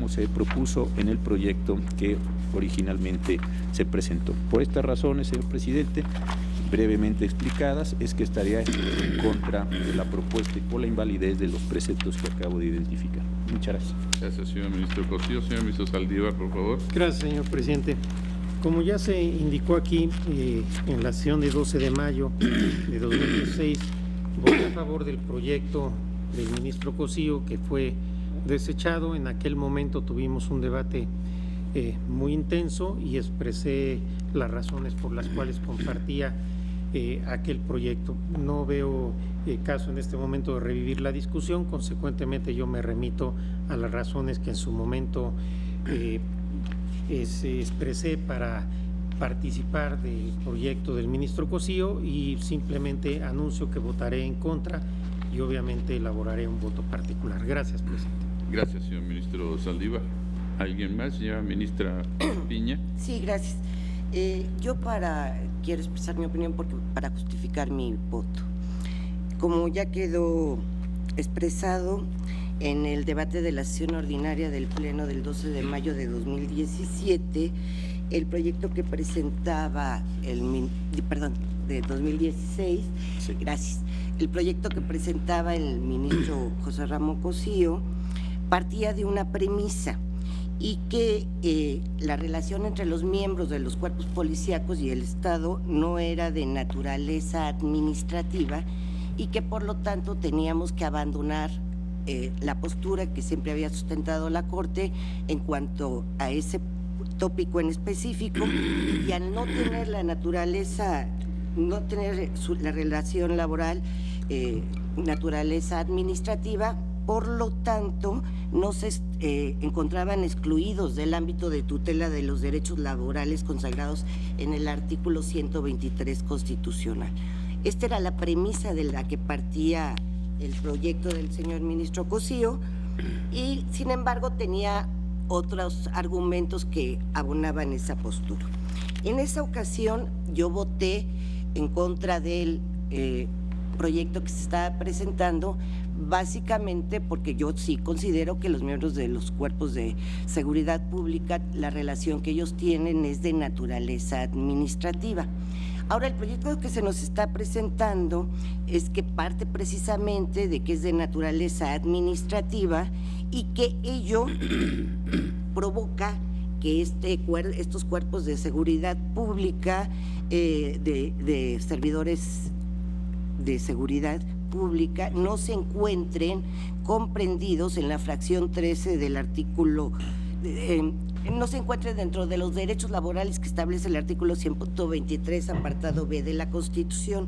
como se propuso en el proyecto que originalmente se presentó. Por estas razones, señor presidente, brevemente explicadas, es que estaría en contra de la propuesta y por la invalidez de los preceptos que acabo de identificar. Muchas gracias. Gracias, señor ministro Cosío. Señor ministro Saldívar, por favor. Gracias, señor presidente. Como ya se indicó aquí, en la sesión de 12 de mayo de 2016, voté a favor del proyecto del ministro Cosío, que fue desechado. En aquel momento tuvimos un debate muy intenso y expresé las razones por las cuales compartía aquel proyecto. No veo caso en este momento de revivir la discusión, consecuentemente yo me remito a las razones que en su momento expresé para participar del proyecto del ministro Cosío, y simplemente anuncio que votaré en contra y obviamente elaboraré un voto particular. Gracias, presidente. Gracias, señor ministro Saldívar. ¿Alguien más, señora ministra Piña? Sí, gracias. Quiero expresar mi opinión para justificar mi voto. Como ya quedó expresado en el debate de la sesión ordinaria del Pleno del 12 de mayo de 2017, el proyecto que presentaba de 2016, sí. Gracias. El proyecto que presentaba el ministro José Ramón Cosío partía de una premisa, y que la relación entre los miembros de los cuerpos policíacos y el Estado no era de naturaleza administrativa, y que por lo tanto teníamos que abandonar la postura que siempre había sustentado la Corte en cuanto a ese tópico en específico, y al no tener la naturaleza, no tener la relación laboral naturaleza administrativa, por lo tanto no se encontraban excluidos del ámbito de tutela de los derechos laborales consagrados en el artículo 123 constitucional. Esta era la premisa de la que partía el proyecto del señor ministro Cosío, y sin embargo tenía otros argumentos que abonaban esa postura. En esa ocasión yo voté en contra del proyecto que se estaba presentando, básicamente porque yo sí considero que los miembros de los cuerpos de seguridad pública, la relación que ellos tienen es de naturaleza administrativa. Ahora, el proyecto que se nos está presentando es que parte precisamente de que es de naturaleza administrativa, y que ello provoca que estos cuerpos de seguridad pública, de servidores de seguridad pública, no se encuentren comprendidos en la fracción 13 del artículo, no se encuentren dentro de los derechos laborales que establece el artículo 123, apartado B de la Constitución.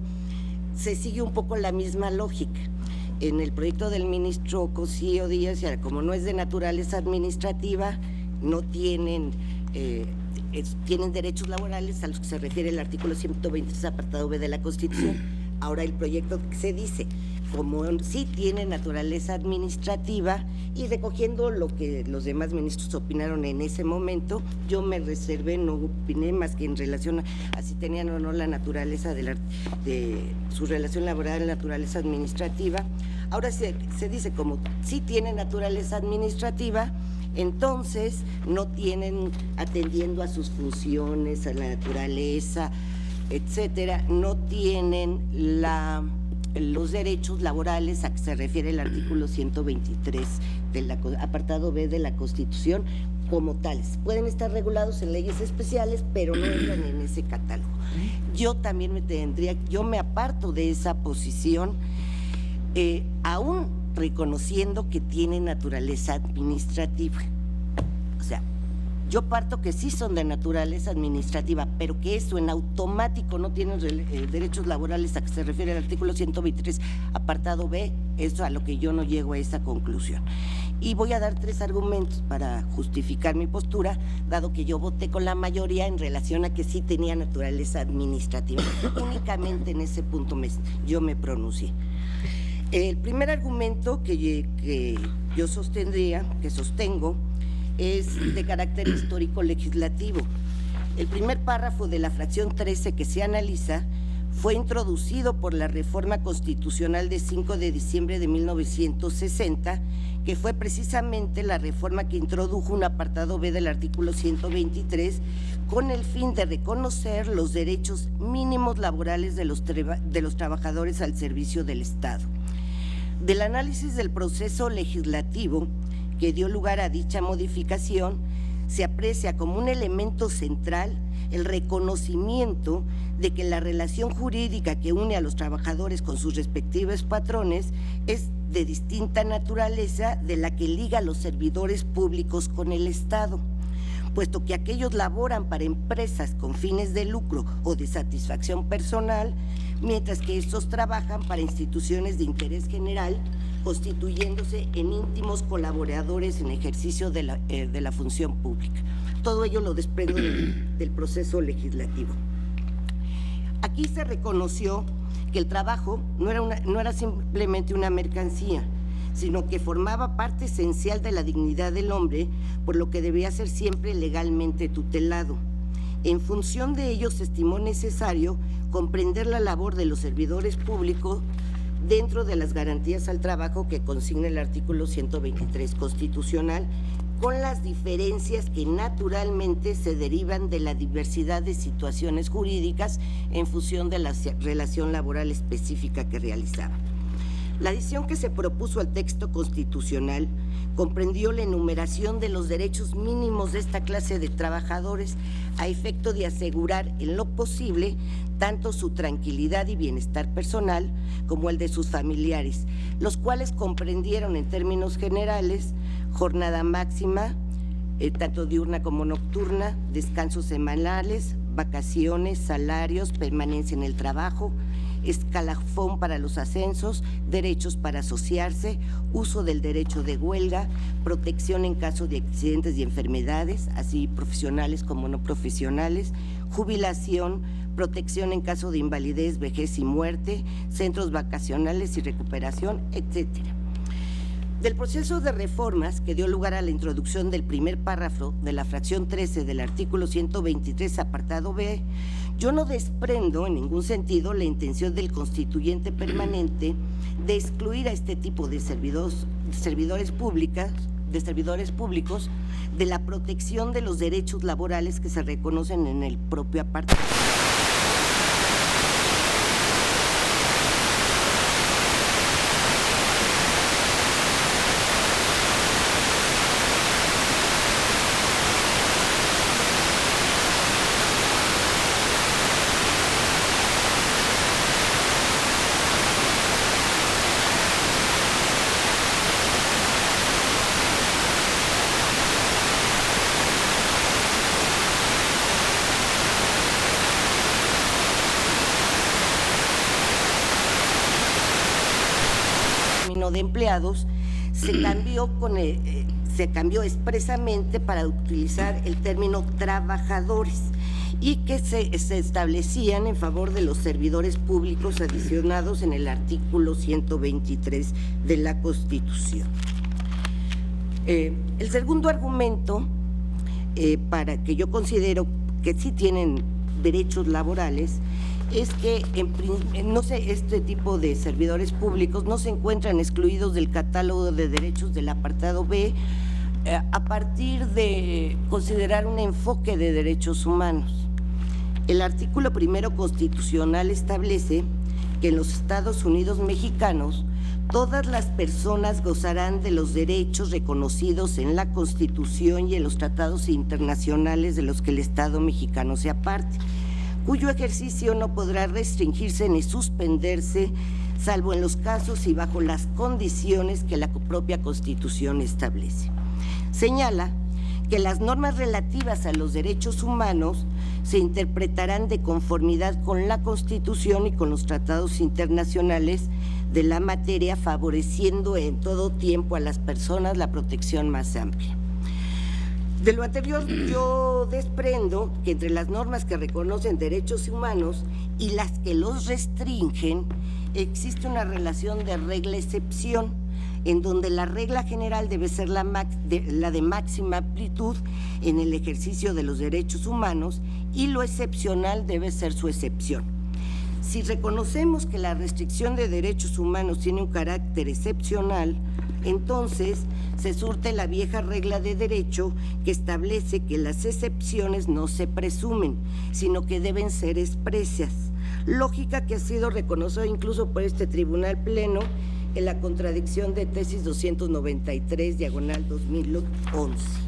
Se sigue un poco la misma lógica. En el proyecto del ministro Cosío Díaz, como no es de naturaleza administrativa, no tienen derechos laborales a los que se refiere el artículo 123, apartado B de la Constitución. Ahora el proyecto se dice, como sí tiene naturaleza administrativa, y recogiendo lo que los demás ministros opinaron en ese momento, yo me reservé, no opiné más que en relación a si tenían o no la naturaleza de su relación laboral, naturaleza administrativa. Ahora se dice, como sí tiene naturaleza administrativa, entonces no tienen, atendiendo a sus funciones, a la naturaleza, etcétera, no tienen los derechos laborales a que se refiere el artículo 123 del apartado B de la Constitución como tales. Pueden estar regulados en leyes especiales, pero no entran en ese catálogo. Yo también yo me aparto de esa posición, aún reconociendo que tiene naturaleza administrativa. O sea, yo parto que sí son de naturaleza administrativa, pero que eso en automático no tienen derechos laborales a que se refiere el artículo 123, apartado B, eso a lo que yo no llego a esa conclusión. Y voy a dar 3 argumentos para justificar mi postura, dado que yo voté con la mayoría en relación a que sí tenía naturaleza administrativa. Únicamente en ese punto yo me pronuncié. El primer argumento que yo sostengo, es de carácter histórico legislativo. El primer párrafo de la fracción 13 que se analiza fue introducido por la reforma constitucional de 5 de diciembre de 1960, que fue precisamente la reforma que introdujo un apartado B del artículo 123 con el fin de reconocer los derechos mínimos laborales de los trabajadores al servicio del Estado. Del análisis del proceso legislativo que dio lugar a dicha modificación, se aprecia como un elemento central el reconocimiento de que la relación jurídica que une a los trabajadores con sus respectivos patrones es de distinta naturaleza de la que liga a los servidores públicos con el Estado, puesto que aquellos laboran para empresas con fines de lucro o de satisfacción personal, mientras que estos trabajan para instituciones de interés general, constituyéndose en íntimos colaboradores en ejercicio de la función pública. Todo ello lo desprendo del proceso legislativo. Aquí se reconoció que el trabajo no era simplemente una mercancía, sino que formaba parte esencial de la dignidad del hombre, por lo que debía ser siempre legalmente tutelado. En función de ello, se estimó necesario comprender la labor de los servidores públicos dentro de las garantías al trabajo que consigna el artículo 123 constitucional, con las diferencias que naturalmente se derivan de la diversidad de situaciones jurídicas en función de la relación laboral específica que realizaba. La adición que se propuso al texto constitucional comprendió la enumeración de los derechos mínimos de esta clase de trabajadores a efecto de asegurar en lo posible tanto su tranquilidad y bienestar personal como el de sus familiares, los cuales comprendieron en términos generales jornada máxima, tanto diurna como nocturna, descansos semanales, vacaciones, salarios, permanencia en el trabajo, escalafón para los ascensos, derechos para asociarse, uso del derecho de huelga, protección en caso de accidentes y enfermedades, así profesionales como no profesionales, jubilación, protección en caso de invalidez, vejez y muerte, centros vacacionales y recuperación, etcétera. Del proceso de reformas que dio lugar a la introducción del primer párrafo de la fracción 13 del artículo 123, apartado B, yo no desprendo en ningún sentido la intención del constituyente permanente de excluir a este tipo de servidores públicos de la protección de los derechos laborales que se reconocen en el propio apartado. De empleados se cambió expresamente para utilizar el término trabajadores y que se establecían en favor de los servidores públicos adicionados en el artículo 123 de la Constitución. El segundo argumento para que yo considero que sí tienen derechos laborales es que este tipo de servidores públicos no se encuentran excluidos del catálogo de derechos del apartado B a partir de considerar un enfoque de derechos humanos. El artículo primero constitucional establece que en los Estados Unidos mexicanos todas las personas gozarán de los derechos reconocidos en la Constitución y en los tratados internacionales de los que el Estado mexicano sea parte, cuyo ejercicio no podrá restringirse ni suspenderse, salvo en los casos y bajo las condiciones que la propia Constitución establece. Señala que las normas relativas a los derechos humanos se interpretarán de conformidad con la Constitución y con los tratados internacionales de la materia, favoreciendo en todo tiempo a las personas la protección más amplia. De lo anterior, yo desprendo que entre las normas que reconocen derechos humanos y las que los restringen, existe una relación de regla-excepción, en donde la regla general debe ser la de máxima amplitud en el ejercicio de los derechos humanos y lo excepcional debe ser su excepción. Si reconocemos que la restricción de derechos humanos tiene un carácter excepcional, entonces se surte la vieja regla de derecho que establece que las excepciones no se presumen, sino que deben ser expresas. Lógica que ha sido reconocida incluso por este Tribunal Pleno en la contradicción de tesis 293/2011.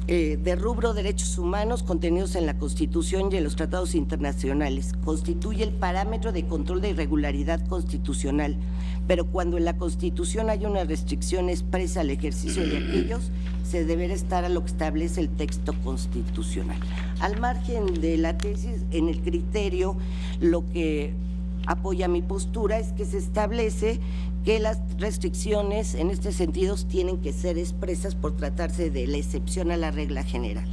De rubro derechos humanos contenidos en la Constitución y en los tratados internacionales. Constituye el parámetro de control de irregularidad constitucional, pero cuando en la Constitución hay una restricción expresa al ejercicio de aquellos, se deberá estar a lo que establece el texto constitucional. Al margen de la tesis, en el criterio, lo que apoya mi postura es que se establece que las restricciones en este sentido tienen que ser expresas por tratarse de la excepción a la regla general.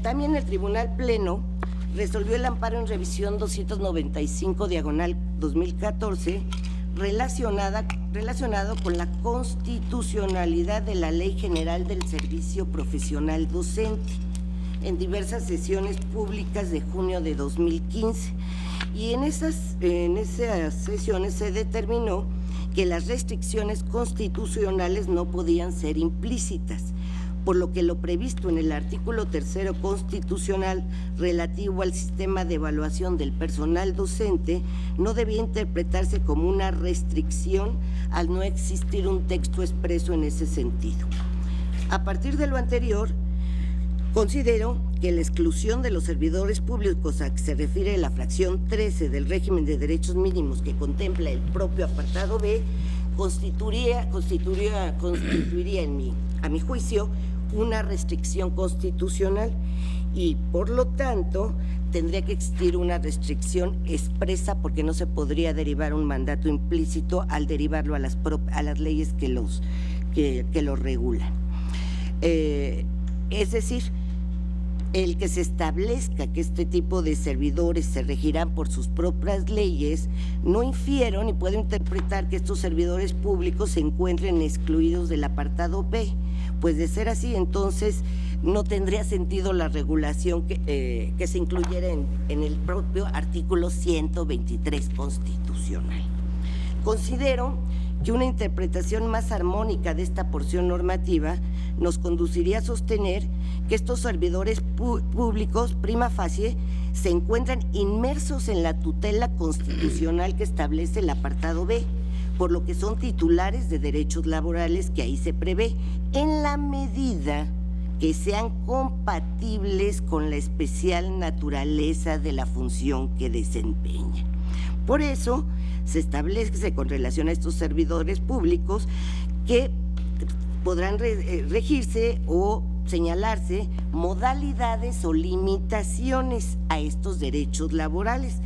También el Tribunal Pleno resolvió el amparo en revisión 295/2014 relacionado con la constitucionalidad de la Ley General del Servicio Profesional Docente en diversas sesiones públicas de junio de 2015. Y en esas sesiones se determinó que las restricciones constitucionales no podían ser implícitas, por lo que lo previsto en el artículo 3 constitucional relativo al sistema de evaluación del personal docente no debía interpretarse como una restricción al no existir un texto expreso en ese sentido. A partir de lo anterior, considero que la exclusión de los servidores públicos a que se refiere la fracción 13 del régimen de derechos mínimos que contempla el propio apartado B constituiría a mi juicio una restricción constitucional y por lo tanto tendría que existir una restricción expresa porque no se podría derivar un mandato implícito al derivarlo a las leyes que lo regulan. Es decir, el que se establezca que este tipo de servidores se regirán por sus propias leyes no infiero ni puedo interpretar que estos servidores públicos se encuentren excluidos del apartado B, pues de ser así entonces no tendría sentido la regulación que se incluyera en el propio artículo 123 constitucional. Considero que una interpretación más armónica de esta porción normativa nos conduciría a sostener que estos servidores públicos prima facie se encuentran inmersos en la tutela constitucional que establece el apartado B, por lo que son titulares de derechos laborales que ahí se prevé, en la medida que sean compatibles con la especial naturaleza de la función que desempeñan. Por eso se establece con relación a estos servidores públicos que podrán regirse o señalarse modalidades o limitaciones a estos derechos laborales,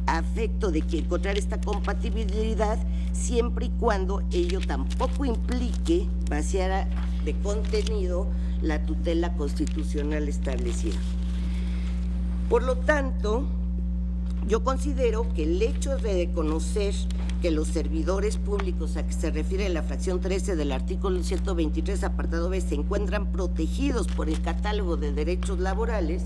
a efecto de que encontrar esta compatibilidad siempre y cuando ello tampoco implique vaciar de contenido la tutela constitucional establecida. Por lo tanto, yo considero que el hecho de reconocer que los servidores públicos a que se refiere la fracción 13 del artículo 123 apartado B se encuentran protegidos por el catálogo de derechos laborales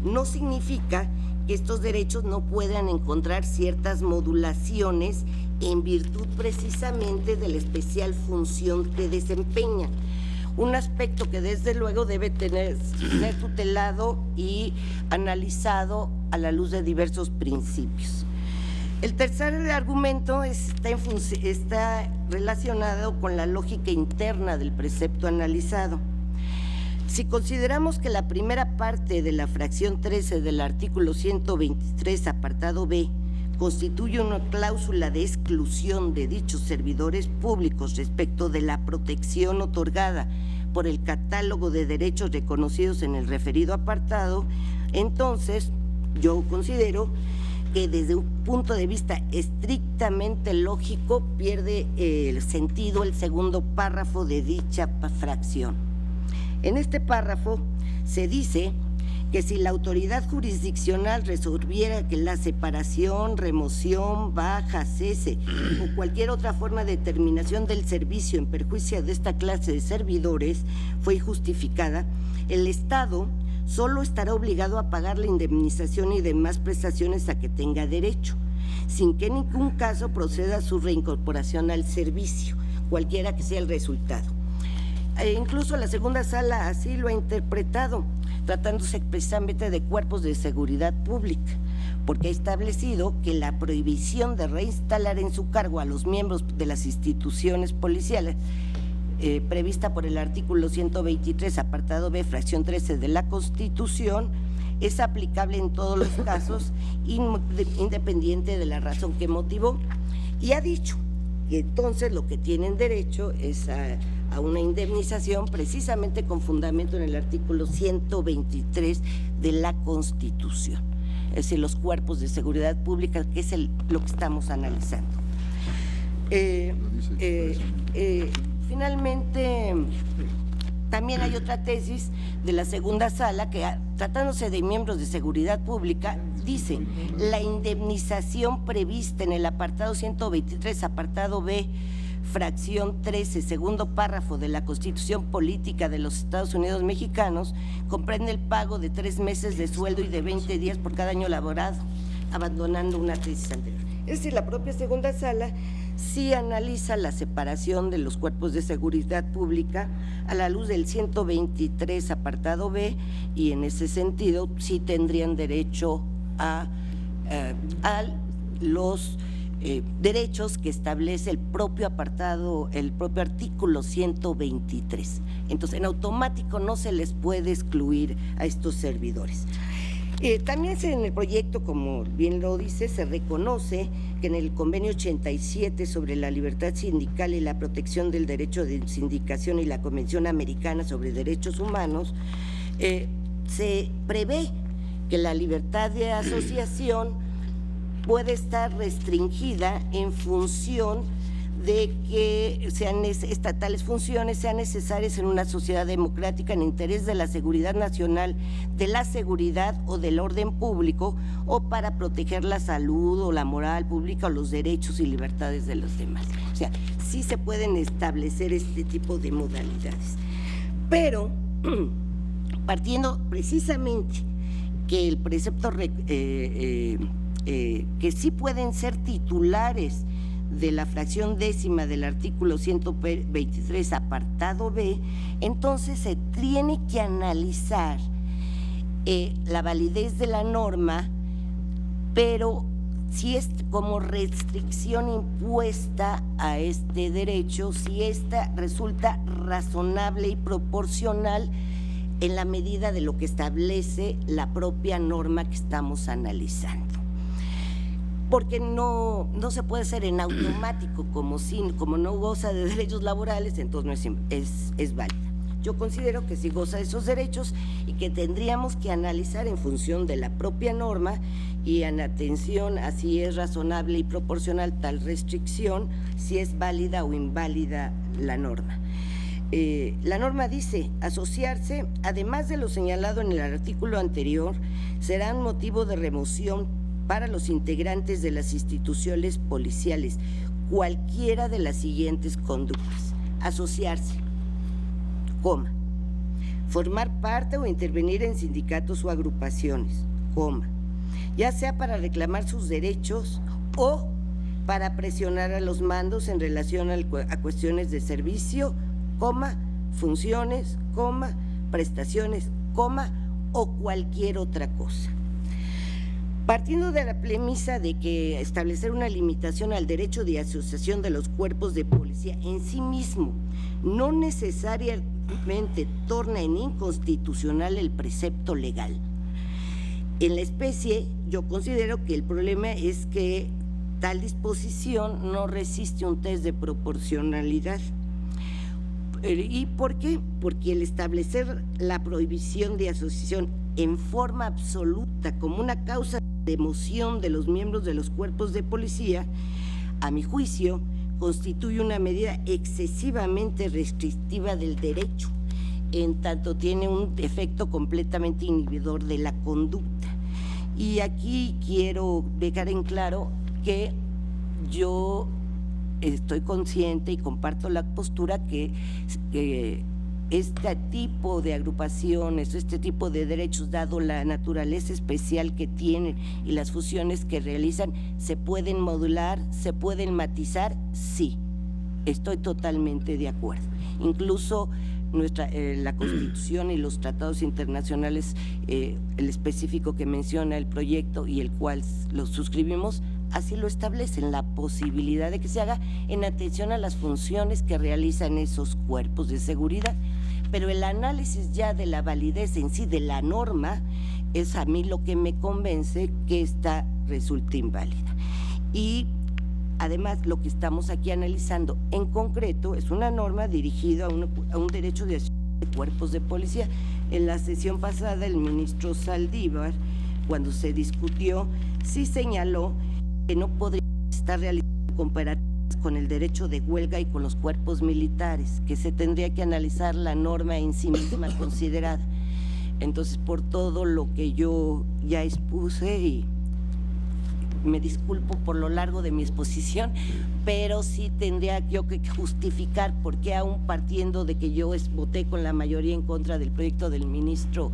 no significa que estos derechos no puedan encontrar ciertas modulaciones en virtud precisamente de la especial función que desempeñan. Un aspecto que desde luego debe ser tutelado y analizado a la luz de diversos principios. El tercer argumento está relacionado con la lógica interna del precepto analizado. Si consideramos que la primera parte de la fracción 13 del artículo 123, apartado B, constituye una cláusula de exclusión de dichos servidores públicos respecto de la protección otorgada por el catálogo de derechos reconocidos en el referido apartado, entonces yo considero que desde un punto de vista estrictamente lógico pierde el sentido el segundo párrafo de dicha fracción. En este párrafo se dice que si la autoridad jurisdiccional resolviera que la separación, remoción, baja, cese o cualquier otra forma de terminación del servicio en perjuicio de esta clase de servidores fue injustificada, el Estado solo estará obligado a pagar la indemnización y demás prestaciones a que tenga derecho, sin que en ningún caso proceda su reincorporación al servicio, cualquiera que sea el resultado. Incluso la segunda sala así lo ha interpretado, tratándose precisamente de cuerpos de seguridad pública, porque ha establecido que la prohibición de reinstalar en su cargo a los miembros de las instituciones policiales, prevista por el artículo 123, apartado B, fracción 13 de la Constitución, es aplicable en todos los casos, independiente de la razón que motivó, y ha dicho que entonces lo que tienen derecho es a una indemnización precisamente con fundamento en el artículo 123 de la Constitución, es decir, los cuerpos de seguridad pública, que es lo que estamos analizando. Finalmente, también hay otra tesis de la segunda sala que, tratándose de miembros de seguridad pública, dice: la indemnización prevista en el apartado 123, apartado B, fracción 13, segundo párrafo de la Constitución Política de los Estados Unidos Mexicanos, comprende el pago de 3 meses de sueldo y de 20 días por cada año laborado, abandonando una tesis anterior. Es decir, la propia segunda sala sí analiza la separación de los cuerpos de seguridad pública a la luz del 123, apartado B, y en ese sentido sí tendrían derecho a los derechos que establece el propio apartado, el propio artículo 123. Entonces, en automático no se les puede excluir a estos servidores. También en el proyecto, como bien lo dice, se reconoce que en el convenio 87 sobre la libertad sindical y la protección del derecho de sindicación y la Convención Americana sobre Derechos Humanos, se prevé que la libertad de asociación puede estar restringida en función de que tales funciones sean necesarias en una sociedad democrática en interés de la seguridad nacional, de la seguridad o del orden público, o para proteger la salud o la moral pública o los derechos y libertades de los demás. O sea, sí se pueden establecer este tipo de modalidades. Pero, partiendo precisamente que el precepto que sí pueden ser titulares de la fracción 10ª del artículo 123, apartado B, entonces se tiene que analizar la validez de la norma, pero si es como restricción impuesta a este derecho, si esta resulta razonable y proporcional en la medida de lo que establece la propia norma que estamos analizando. Porque no se puede hacer en automático, como no goza de derechos laborales, entonces no es válida. Yo considero que sí goza de esos derechos y que tendríamos que analizar en función de la propia norma y en atención a si es razonable y proporcional tal restricción, si es válida o inválida la norma. La norma dice: asociarse, además de lo señalado en el artículo anterior, será un motivo de remoción para los integrantes de las instituciones policiales, cualquiera de las siguientes conductas: asociarse, coma, formar parte o intervenir en sindicatos o agrupaciones, coma, ya sea para reclamar sus derechos o para presionar a los mandos en relación a cuestiones de servicio, coma, funciones, coma, prestaciones, coma, o cualquier otra cosa. Partiendo de la premisa de que establecer una limitación al derecho de asociación de los cuerpos de policía en sí mismo no necesariamente torna en inconstitucional el precepto legal. En la especie, yo considero que el problema es que tal disposición no resiste un test de proporcionalidad. ¿Y por qué? Porque el establecer la prohibición de asociación en forma absoluta como una causa de remoción de los miembros de los cuerpos de policía, a mi juicio, constituye una medida excesivamente restrictiva del derecho, en tanto tiene un efecto completamente inhibidor de la conducta. Y aquí quiero dejar en claro que yo estoy consciente y comparto la postura que este tipo de agrupaciones, este tipo de derechos, dado la naturaleza especial que tienen y las funciones que realizan, ¿se pueden modular, se pueden matizar? Sí, estoy totalmente de acuerdo. Incluso la Constitución y los tratados internacionales, el específico que menciona el proyecto y el cual lo suscribimos, así lo establecen, la posibilidad de que se haga en atención a las funciones que realizan esos cuerpos de seguridad. Pero el análisis ya de la validez en sí de la norma es a mí lo que me convence que esta resulta inválida. Y además, lo que estamos aquí analizando en concreto es una norma dirigida a un derecho de acción de cuerpos de policía. En la sesión pasada, el ministro Saldívar, cuando se discutió, sí señaló que no podría estar realizando comparativas con el derecho de huelga y con los cuerpos militares, que se tendría que analizar la norma en sí misma considerada. Entonces, por todo lo que yo ya expuse, y me disculpo por lo largo de mi exposición, pero sí tendría yo que justificar por qué, aún partiendo de que yo voté con la mayoría en contra del proyecto del ministro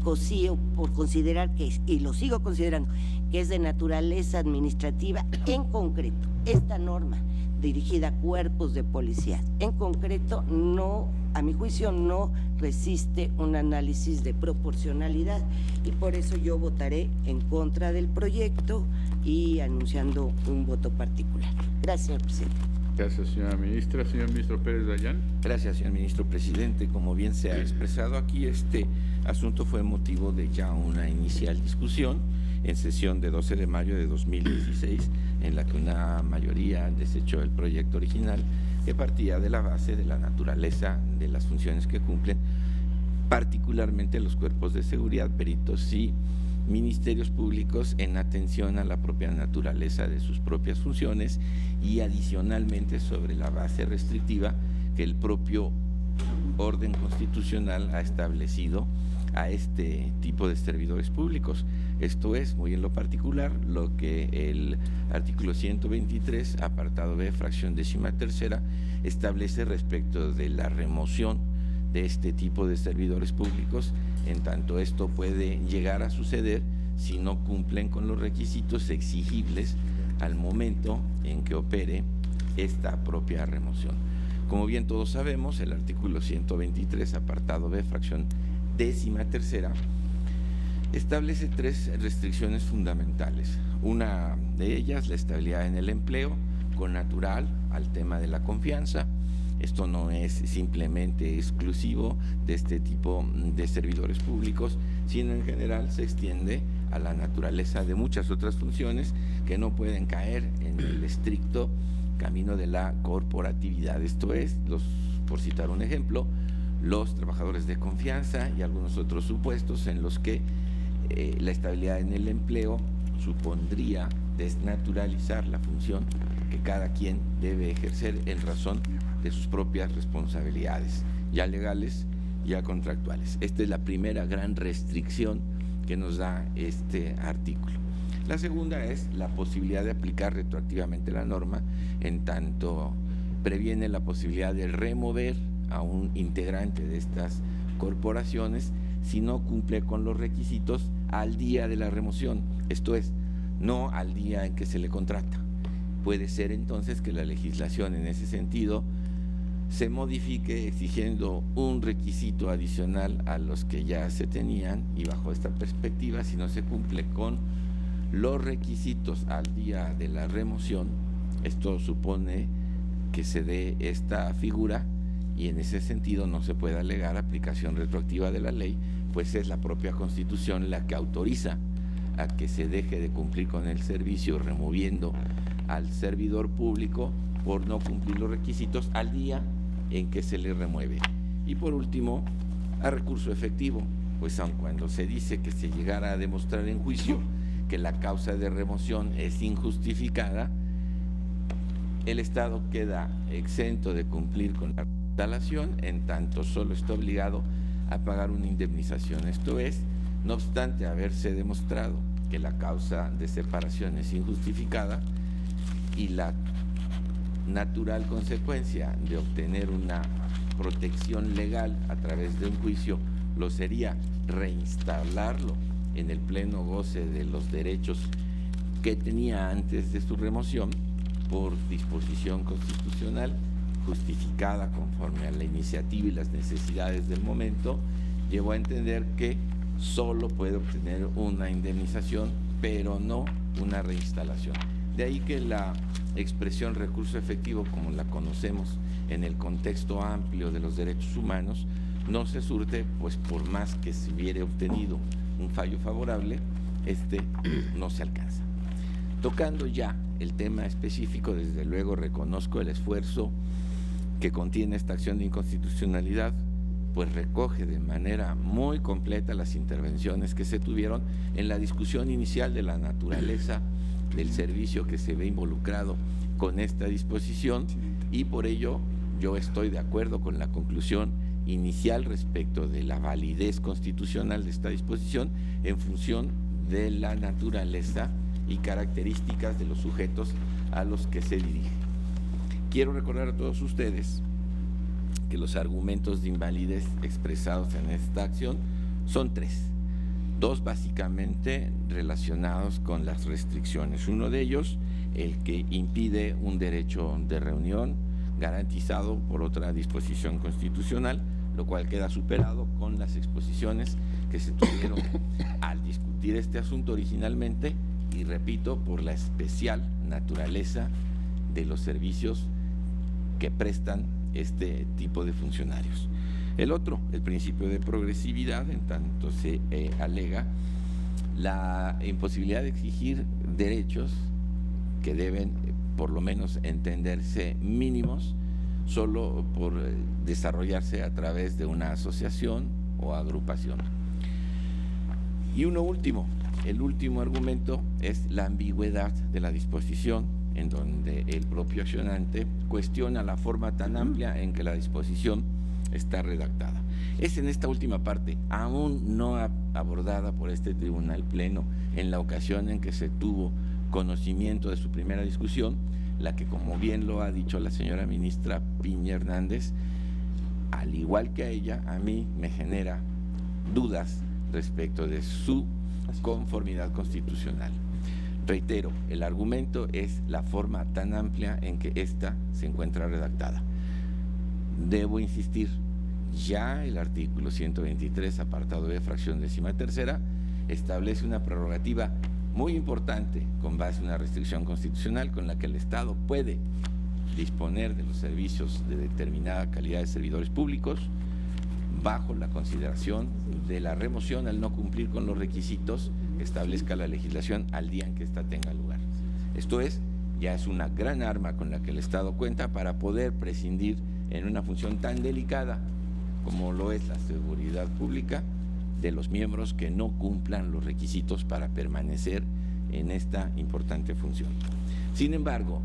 Cosío, por considerar que, y lo sigo considerando, que es de naturaleza administrativa, en concreto, esta norma dirigida a cuerpos de policía, en concreto, no, a mi juicio, no resiste un análisis de proporcionalidad, y por eso yo votaré en contra del proyecto y anunciando un voto particular. Gracias, señor presidente. Gracias, señora ministra. Señor ministro Pérez Dayán. Gracias, señor ministro presidente. Como bien se ha expresado aquí, este asunto fue motivo de ya una inicial discusión en sesión de 12 de mayo de 2016, en la que una mayoría desechó el proyecto original, que partía de la base de la naturaleza de las funciones que cumplen, particularmente los cuerpos de seguridad, peritos y ministerios públicos, en atención a la propia naturaleza de sus propias funciones, y adicionalmente sobre la base restrictiva que el propio orden constitucional ha establecido a este tipo de servidores públicos. Esto es, muy en lo particular, lo que el artículo 123, apartado B, fracción 13ª, establece respecto de la remoción de este tipo de servidores públicos, en tanto esto puede llegar a suceder si no cumplen con los requisitos exigibles al momento en que opere esta propia remoción. Como bien todos sabemos, el artículo 123, apartado B, fracción 13ª, establece 3 restricciones fundamentales. Una de ellas, la estabilidad en el empleo, connatural al tema de la confianza. Esto no es simplemente exclusivo de este tipo de servidores públicos, sino en general se extiende a la naturaleza de muchas otras funciones que no pueden caer en el estricto camino de la corporatividad. Esto es, por citar un ejemplo, los trabajadores de confianza y algunos otros supuestos en los que la estabilidad en el empleo supondría desnaturalizar la función que cada quien debe ejercer en razón de sus propias responsabilidades, ya legales, ya contractuales. Esta es la primera gran restricción que nos da este artículo. La segunda es la posibilidad de aplicar retroactivamente la norma, en tanto previene la posibilidad de remover a un integrante de estas corporaciones si no cumple con los requisitos al día de la remoción, esto es, no al día en que se le contrata. Puede ser entonces que la legislación en ese sentido se modifique exigiendo un requisito adicional a los que ya se tenían, y bajo esta perspectiva, si no se cumple con los requisitos al día de la remoción, esto supone que se dé esta figura, y en ese sentido no se puede alegar aplicación retroactiva de la ley, pues es la propia Constitución la que autoriza a que se deje de cumplir con el servicio, removiendo al servidor público por no cumplir los requisitos al día en que se le remueve. Y por último, a recurso efectivo, pues aun cuando se dice que se llegara a demostrar en juicio que la causa de remoción es injustificada, el Estado queda exento de cumplir con la instalación, en tanto solo está obligado a pagar una indemnización. Esto es, no obstante haberse demostrado que la causa de separación es injustificada, y la natural consecuencia de obtener una protección legal a través de un juicio lo sería reinstalarlo en el pleno goce de los derechos que tenía antes de su remoción por disposición constitucional justificada conforme a la iniciativa y las necesidades del momento, llevó a entender que solo puede obtener una indemnización, pero no una reinstalación. De ahí que la expresión recurso efectivo, como la conocemos en el contexto amplio de los derechos humanos, no se surte, pues por más que se hubiera obtenido un fallo favorable, no se alcanza. Tocando ya el tema específico, desde luego reconozco el esfuerzo que contiene esta acción de inconstitucionalidad, pues recoge de manera muy completa las intervenciones que se tuvieron en la discusión inicial de la naturaleza del servicio que se ve involucrado con esta disposición, y por ello yo estoy de acuerdo con la conclusión inicial respecto de la validez constitucional de esta disposición en función de la naturaleza y características de los sujetos a los que se dirige. Quiero recordar a todos ustedes que los argumentos de invalidez expresados en esta acción son tres. Dos básicamente relacionados con las restricciones. Uno de ellos, el que impide un derecho de reunión garantizado por otra disposición constitucional, lo cual queda superado con las exposiciones que se tuvieron al discutir este asunto originalmente, y repito, por la especial naturaleza de los servicios que prestan este tipo de funcionarios. El otro, el principio de progresividad, en tanto se alega la imposibilidad de exigir derechos que deben, por lo menos, entenderse mínimos solo por desarrollarse a través de una asociación o agrupación. Y uno último, el último argumento es la ambigüedad de la disposición, en donde el propio accionante cuestiona la forma tan amplia en que la disposición está redactada. Es en esta última parte, aún no abordada por este tribunal pleno en la ocasión en que se tuvo conocimiento de su primera discusión, la que, como bien lo ha dicho la señora ministra Piña Hernández, al igual que a ella, a mí me genera dudas respecto de su conformidad constitucional. Reitero, el argumento es la forma tan amplia en que ésta se encuentra redactada. Debo insistir, ya el artículo 123, apartado B, fracción 13ª, establece una prerrogativa muy importante con base en una restricción constitucional con la que el Estado puede disponer de los servicios de determinada calidad de servidores públicos bajo la consideración de la remoción al no cumplir con los requisitos que establezca la legislación al día en que ésta tenga lugar. Esto es, ya es una gran arma con la que el Estado cuenta para poder prescindir en una función tan delicada como lo es la seguridad pública de los miembros que no cumplan los requisitos para permanecer en esta importante función. Sin embargo,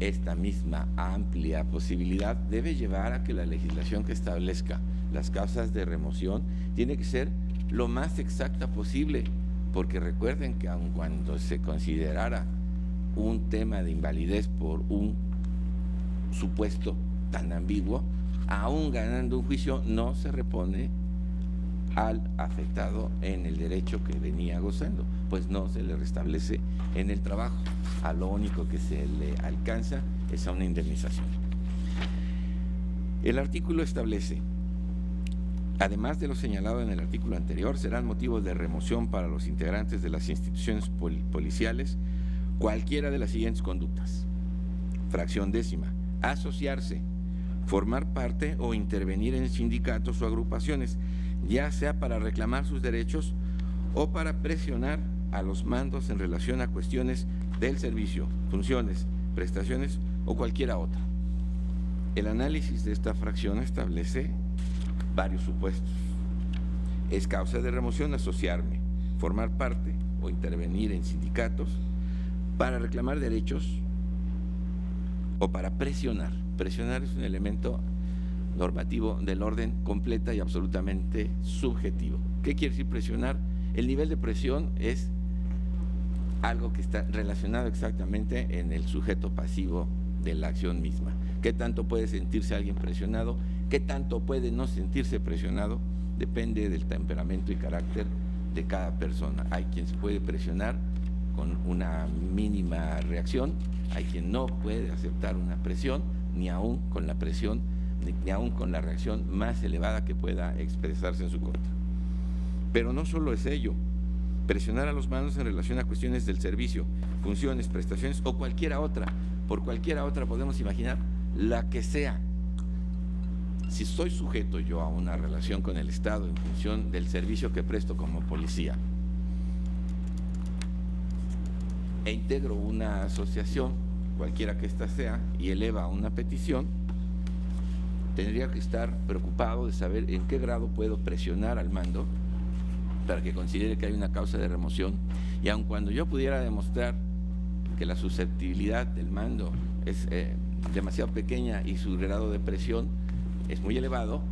esta misma amplia posibilidad debe llevar a que la legislación que establezca las causas de remoción tiene que ser lo más exacta posible, porque recuerden que aun cuando se considerara un tema de invalidez por un supuesto tan ambiguo, aún ganando un juicio no se repone al afectado en el derecho que venía gozando, pues no se le restablece en el trabajo. A lo único que se le alcanza es a una indemnización. El artículo establece, además de lo señalado en el artículo anterior, serán motivos de remoción para los integrantes de las instituciones policiales cualquiera de las siguientes conductas. Fracción 10ª, asociarse, formar parte o intervenir en sindicatos o agrupaciones, ya sea para reclamar sus derechos o para presionar a los mandos en relación a cuestiones del servicio, funciones, prestaciones o cualquiera otra. El análisis de esta fracción establece varios supuestos. Es causa de remoción asociarme, formar parte o intervenir en sindicatos para reclamar derechos o para presionar. Presionar es un elemento normativo del orden completa y absolutamente subjetivo. ¿Qué quiere decir presionar? El nivel de presión es algo que está relacionado exactamente en el sujeto pasivo de la acción misma. ¿Qué tanto puede sentirse alguien presionado? ¿Qué tanto puede no sentirse presionado? Depende del temperamento y carácter de cada persona. Hay quien se puede presionar con una mínima reacción, hay quien no puede aceptar una presión, ni aún con la presión, ni aún con la reacción más elevada que pueda expresarse en su contra. Pero no solo es ello, presionar a los mandos en relación a cuestiones del servicio, funciones, prestaciones o cualquiera otra, por cualquiera otra podemos imaginar la que sea. Si estoy sujeto yo a una relación con el Estado en función del servicio que presto como policía e integro una asociación, cualquiera que ésta sea, y eleva una petición, tendría que estar preocupado de saber en qué grado puedo presionar al mando para que considere que hay una causa de remoción, y aun cuando yo pudiera demostrar que la susceptibilidad del mando es demasiado pequeña y su grado de presión es muy elevado,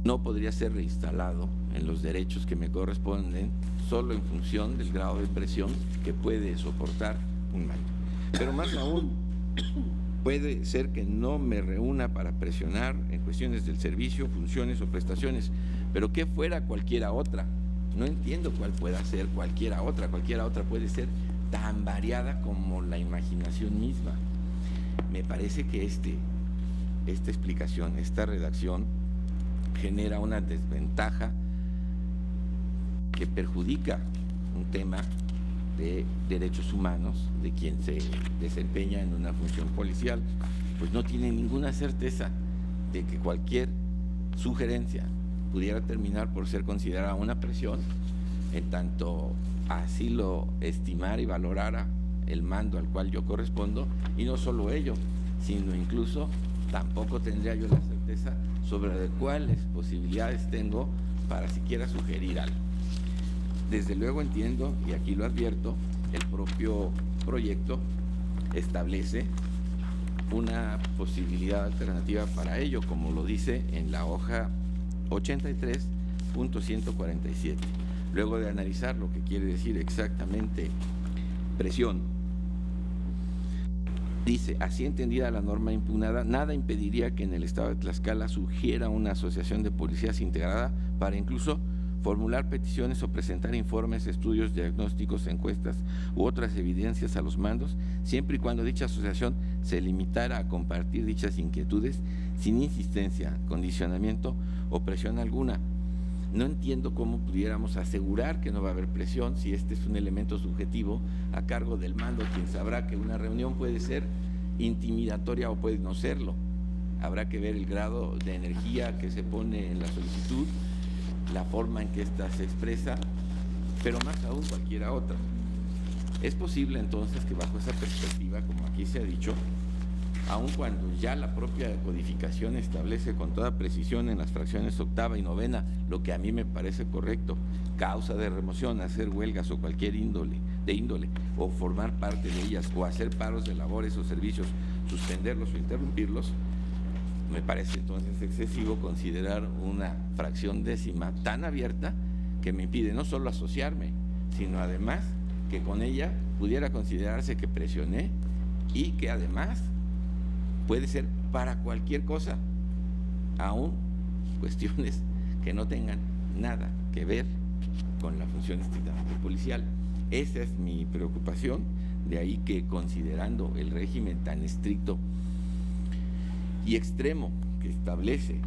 no podría ser reinstalado en los derechos que me corresponden solo en función del grado de presión que puede soportar un mando. Pero más aún, puede ser que no me reúna para presionar en cuestiones del servicio, funciones o prestaciones, pero que fuera cualquiera otra. No entiendo cuál pueda ser cualquiera otra puede ser tan variada como la imaginación misma. Me parece que esta explicación, esta redacción genera una desventaja que perjudica un tema de derechos humanos de quien se desempeña en una función policial, pues no tiene ninguna certeza de que cualquier sugerencia pudiera terminar por ser considerada una presión, en tanto así lo estimara y valorara el mando al cual yo correspondo, y no solo ello, sino incluso tampoco tendría yo la certeza sobre de cuáles posibilidades tengo para siquiera sugerir algo. Desde luego entiendo, y aquí lo advierto, el propio proyecto establece una posibilidad alternativa para ello, como lo dice en la hoja 83.147. Luego de analizar lo que quiere decir exactamente presión, dice, así entendida la norma impugnada, nada impediría que en el estado de Tlaxcala surgiera una asociación de policías integrada para incluso formular peticiones o presentar informes, estudios, diagnósticos, encuestas u otras evidencias a los mandos, siempre y cuando dicha asociación se limitara a compartir dichas inquietudes sin insistencia, condicionamiento o presión alguna. No entiendo cómo pudiéramos asegurar que no va a haber presión si este es un elemento subjetivo a cargo del mando, quien sabrá que una reunión puede ser intimidatoria o puede no serlo. Habrá que ver el grado de energía que se pone en la solicitud, la forma en que ésta se expresa, pero más aún cualquiera otra. Es posible entonces que bajo esa perspectiva, como aquí se ha dicho, aun cuando ya la propia codificación establece con toda precisión en las fracciones octava y novena lo que a mí me parece correcto, causa de remoción, hacer huelgas o cualquier índole, o formar parte de ellas, o hacer paros de labores o servicios, suspenderlos o interrumpirlos, me parece entonces excesivo considerar una fracción décima tan abierta que me impide no solo asociarme, sino además que con ella pudiera considerarse que presioné y que además puede ser para cualquier cosa, aún cuestiones que no tengan nada que ver con la función estrictamente policial. Esa es mi preocupación, de ahí que considerando el régimen tan estricto y extremo que establece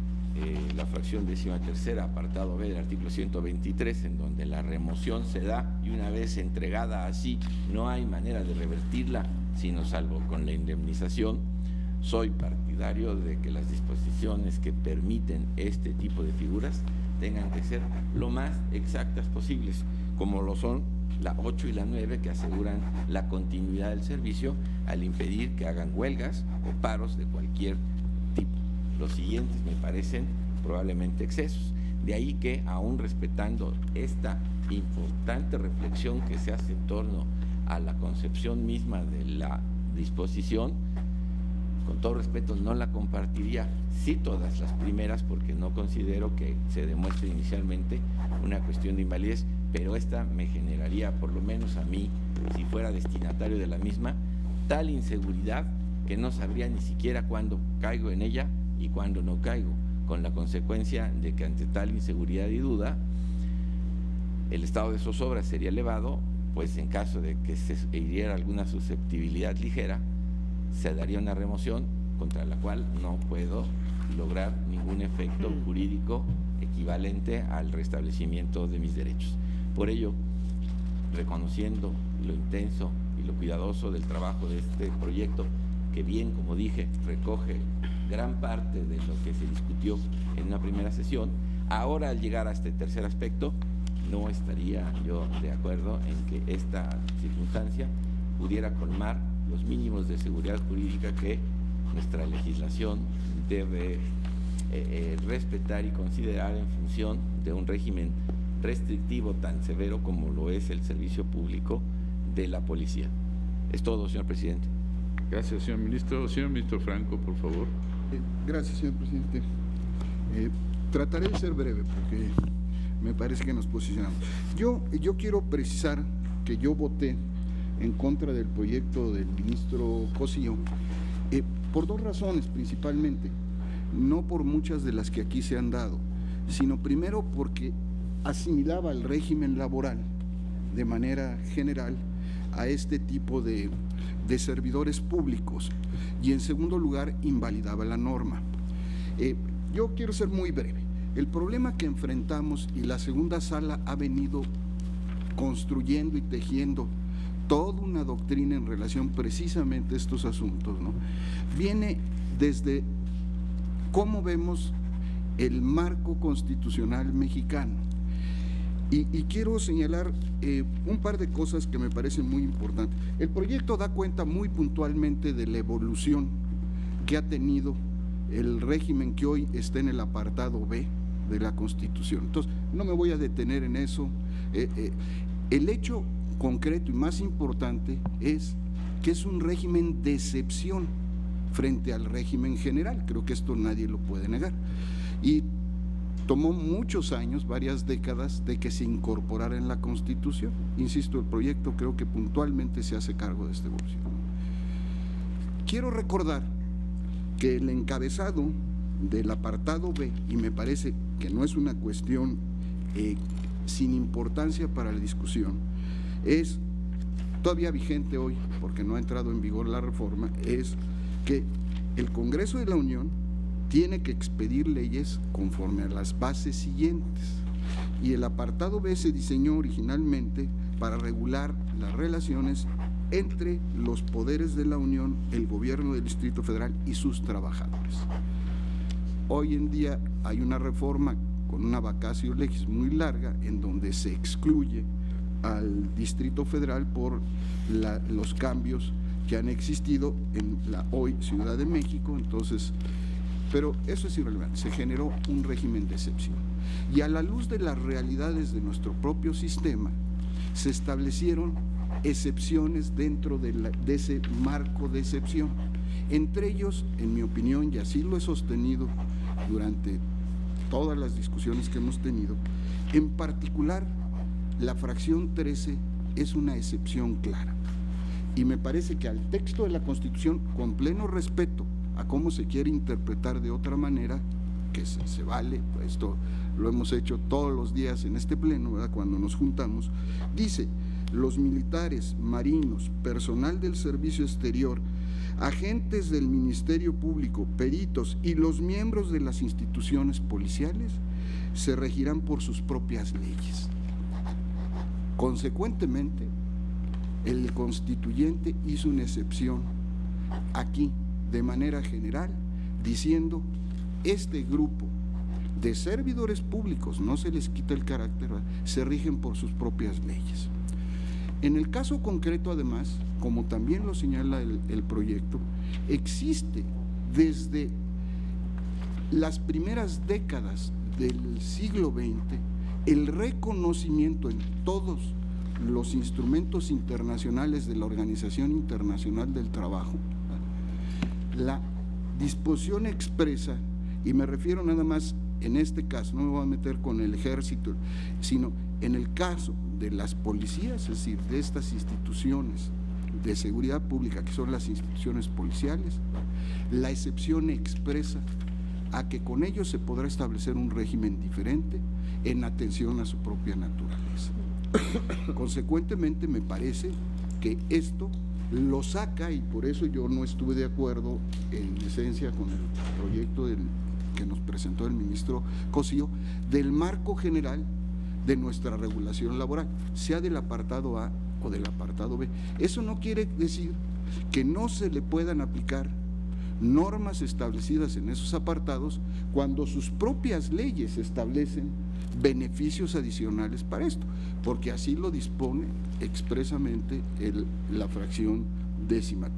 la fracción 13ª, apartado B del artículo 123, en donde la remoción se da y una vez entregada así no hay manera de revertirla, sino salvo con la indemnización, soy partidario de que las disposiciones que permiten este tipo de figuras tengan que ser lo más exactas posibles, como lo son la 8 y la 9, que aseguran la continuidad del servicio al impedir que hagan huelgas o paros de cualquier tipo. Los siguientes me parecen probablemente excesos. De ahí que, aún respetando esta importante reflexión que se hace en torno a la concepción misma de la disposición, con todo respeto no la compartiría, sí todas las primeras, porque no considero que se demuestre inicialmente una cuestión de invalidez, pero esta me generaría, por lo menos a mí, si fuera destinatario de la misma, tal inseguridad que no sabría ni siquiera cuándo caigo en ella y cuándo no caigo, con la consecuencia de que ante tal inseguridad y duda, el estado de zozobra sería elevado, pues en caso de que se hiriera alguna susceptibilidad ligera, se daría una remoción contra la cual no puedo lograr ningún efecto jurídico equivalente al restablecimiento de mis derechos. Por ello, reconociendo lo intenso y lo cuidadoso del trabajo de este proyecto, que bien, como dije, recoge gran parte de lo que se discutió en una primera sesión, ahora al llegar a este tercer aspecto, no estaría yo de acuerdo en que esta circunstancia pudiera colmar los mínimos de seguridad jurídica que nuestra legislación debe respetar y considerar en función de un régimen restrictivo tan severo como lo es el servicio público de la policía. Es todo, señor presidente. Gracias, señor ministro. Señor ministro Franco, por favor. Gracias, señor presidente. Trataré de ser breve porque me parece que nos posicionamos. Yo quiero precisar que yo voté en contra del proyecto del ministro Cosío por dos razones principalmente, no por muchas de las que aquí se han dado, sino primero porque asimilaba el régimen laboral de manera general a este tipo de servidores públicos y en segundo lugar invalidaba la norma. Yo quiero ser muy breve. El problema que enfrentamos y la segunda sala ha venido construyendo y tejiendo toda una doctrina en relación precisamente a estos asuntos, ¿no? Viene desde cómo vemos el marco constitucional mexicano. Y quiero señalar un par de cosas que me parecen muy importantes. El proyecto da cuenta muy puntualmente de la evolución que ha tenido el régimen que hoy está en el apartado B de la Constitución. Entonces, no me voy a detener en eso. El hecho concreto y más importante es que es un régimen de excepción frente al régimen general. Creo que esto nadie lo puede negar. Y tomó muchos años, varias décadas, de que se incorporara en la Constitución. Insisto, el proyecto creo que puntualmente se hace cargo de esta evolución. Quiero recordar que el encabezado del apartado B, y me parece que no es una cuestión sin importancia para la discusión, es todavía vigente hoy, porque no ha entrado en vigor la reforma, es que el Congreso de la Unión tiene que expedir leyes conforme a las bases siguientes. Y el apartado B se diseñó originalmente para regular las relaciones entre los poderes de la Unión, el gobierno del Distrito Federal y sus trabajadores. Hoy en día hay una reforma con una vacatio legis muy larga en donde se excluye al Distrito Federal por los cambios que han existido en la hoy Ciudad de México. Entonces, pero eso es irrelevante, se generó un régimen de excepción. Y a la luz de las realidades de nuestro propio sistema, se establecieron excepciones dentro de ese marco de excepción. Entre ellos, en mi opinión, y así lo he sostenido durante todas las discusiones que hemos tenido, en particular, la fracción 13 es una excepción clara. Y me parece que al texto de la Constitución, con pleno respeto a cómo se quiere interpretar de otra manera, que se vale, esto lo hemos hecho todos los días en este pleno, ¿verdad?, cuando nos juntamos, dice: los militares, marinos, personal del servicio exterior, agentes del Ministerio Público, peritos y los miembros de las instituciones policiales se regirán por sus propias leyes. Consecuentemente, el constituyente hizo una excepción aquí de manera general, diciendo: este grupo de servidores públicos, no se les quita el carácter, ¿verdad?, se rigen por sus propias leyes. En el caso concreto, además, como también lo señala el proyecto, existe desde las primeras décadas del siglo XX el reconocimiento en todos los instrumentos internacionales de la Organización Internacional del Trabajo, la disposición expresa, y me refiero nada más en este caso, no me voy a meter con el ejército, sino en el caso de las policías, es decir, de estas instituciones de seguridad pública que son las instituciones policiales, la excepción expresa a que con ello se podrá establecer un régimen diferente en atención a su propia naturaleza. Consecuentemente, me parece que esto lo saca, y por eso yo no estuve de acuerdo en esencia con el proyecto que nos presentó el ministro Cosío, del marco general de nuestra regulación laboral, sea del apartado A o del apartado B. Eso no quiere decir que no se le puedan aplicar normas establecidas en esos apartados cuando sus propias leyes establecen beneficios adicionales para esto, porque así lo dispone expresamente la fracción 13ª.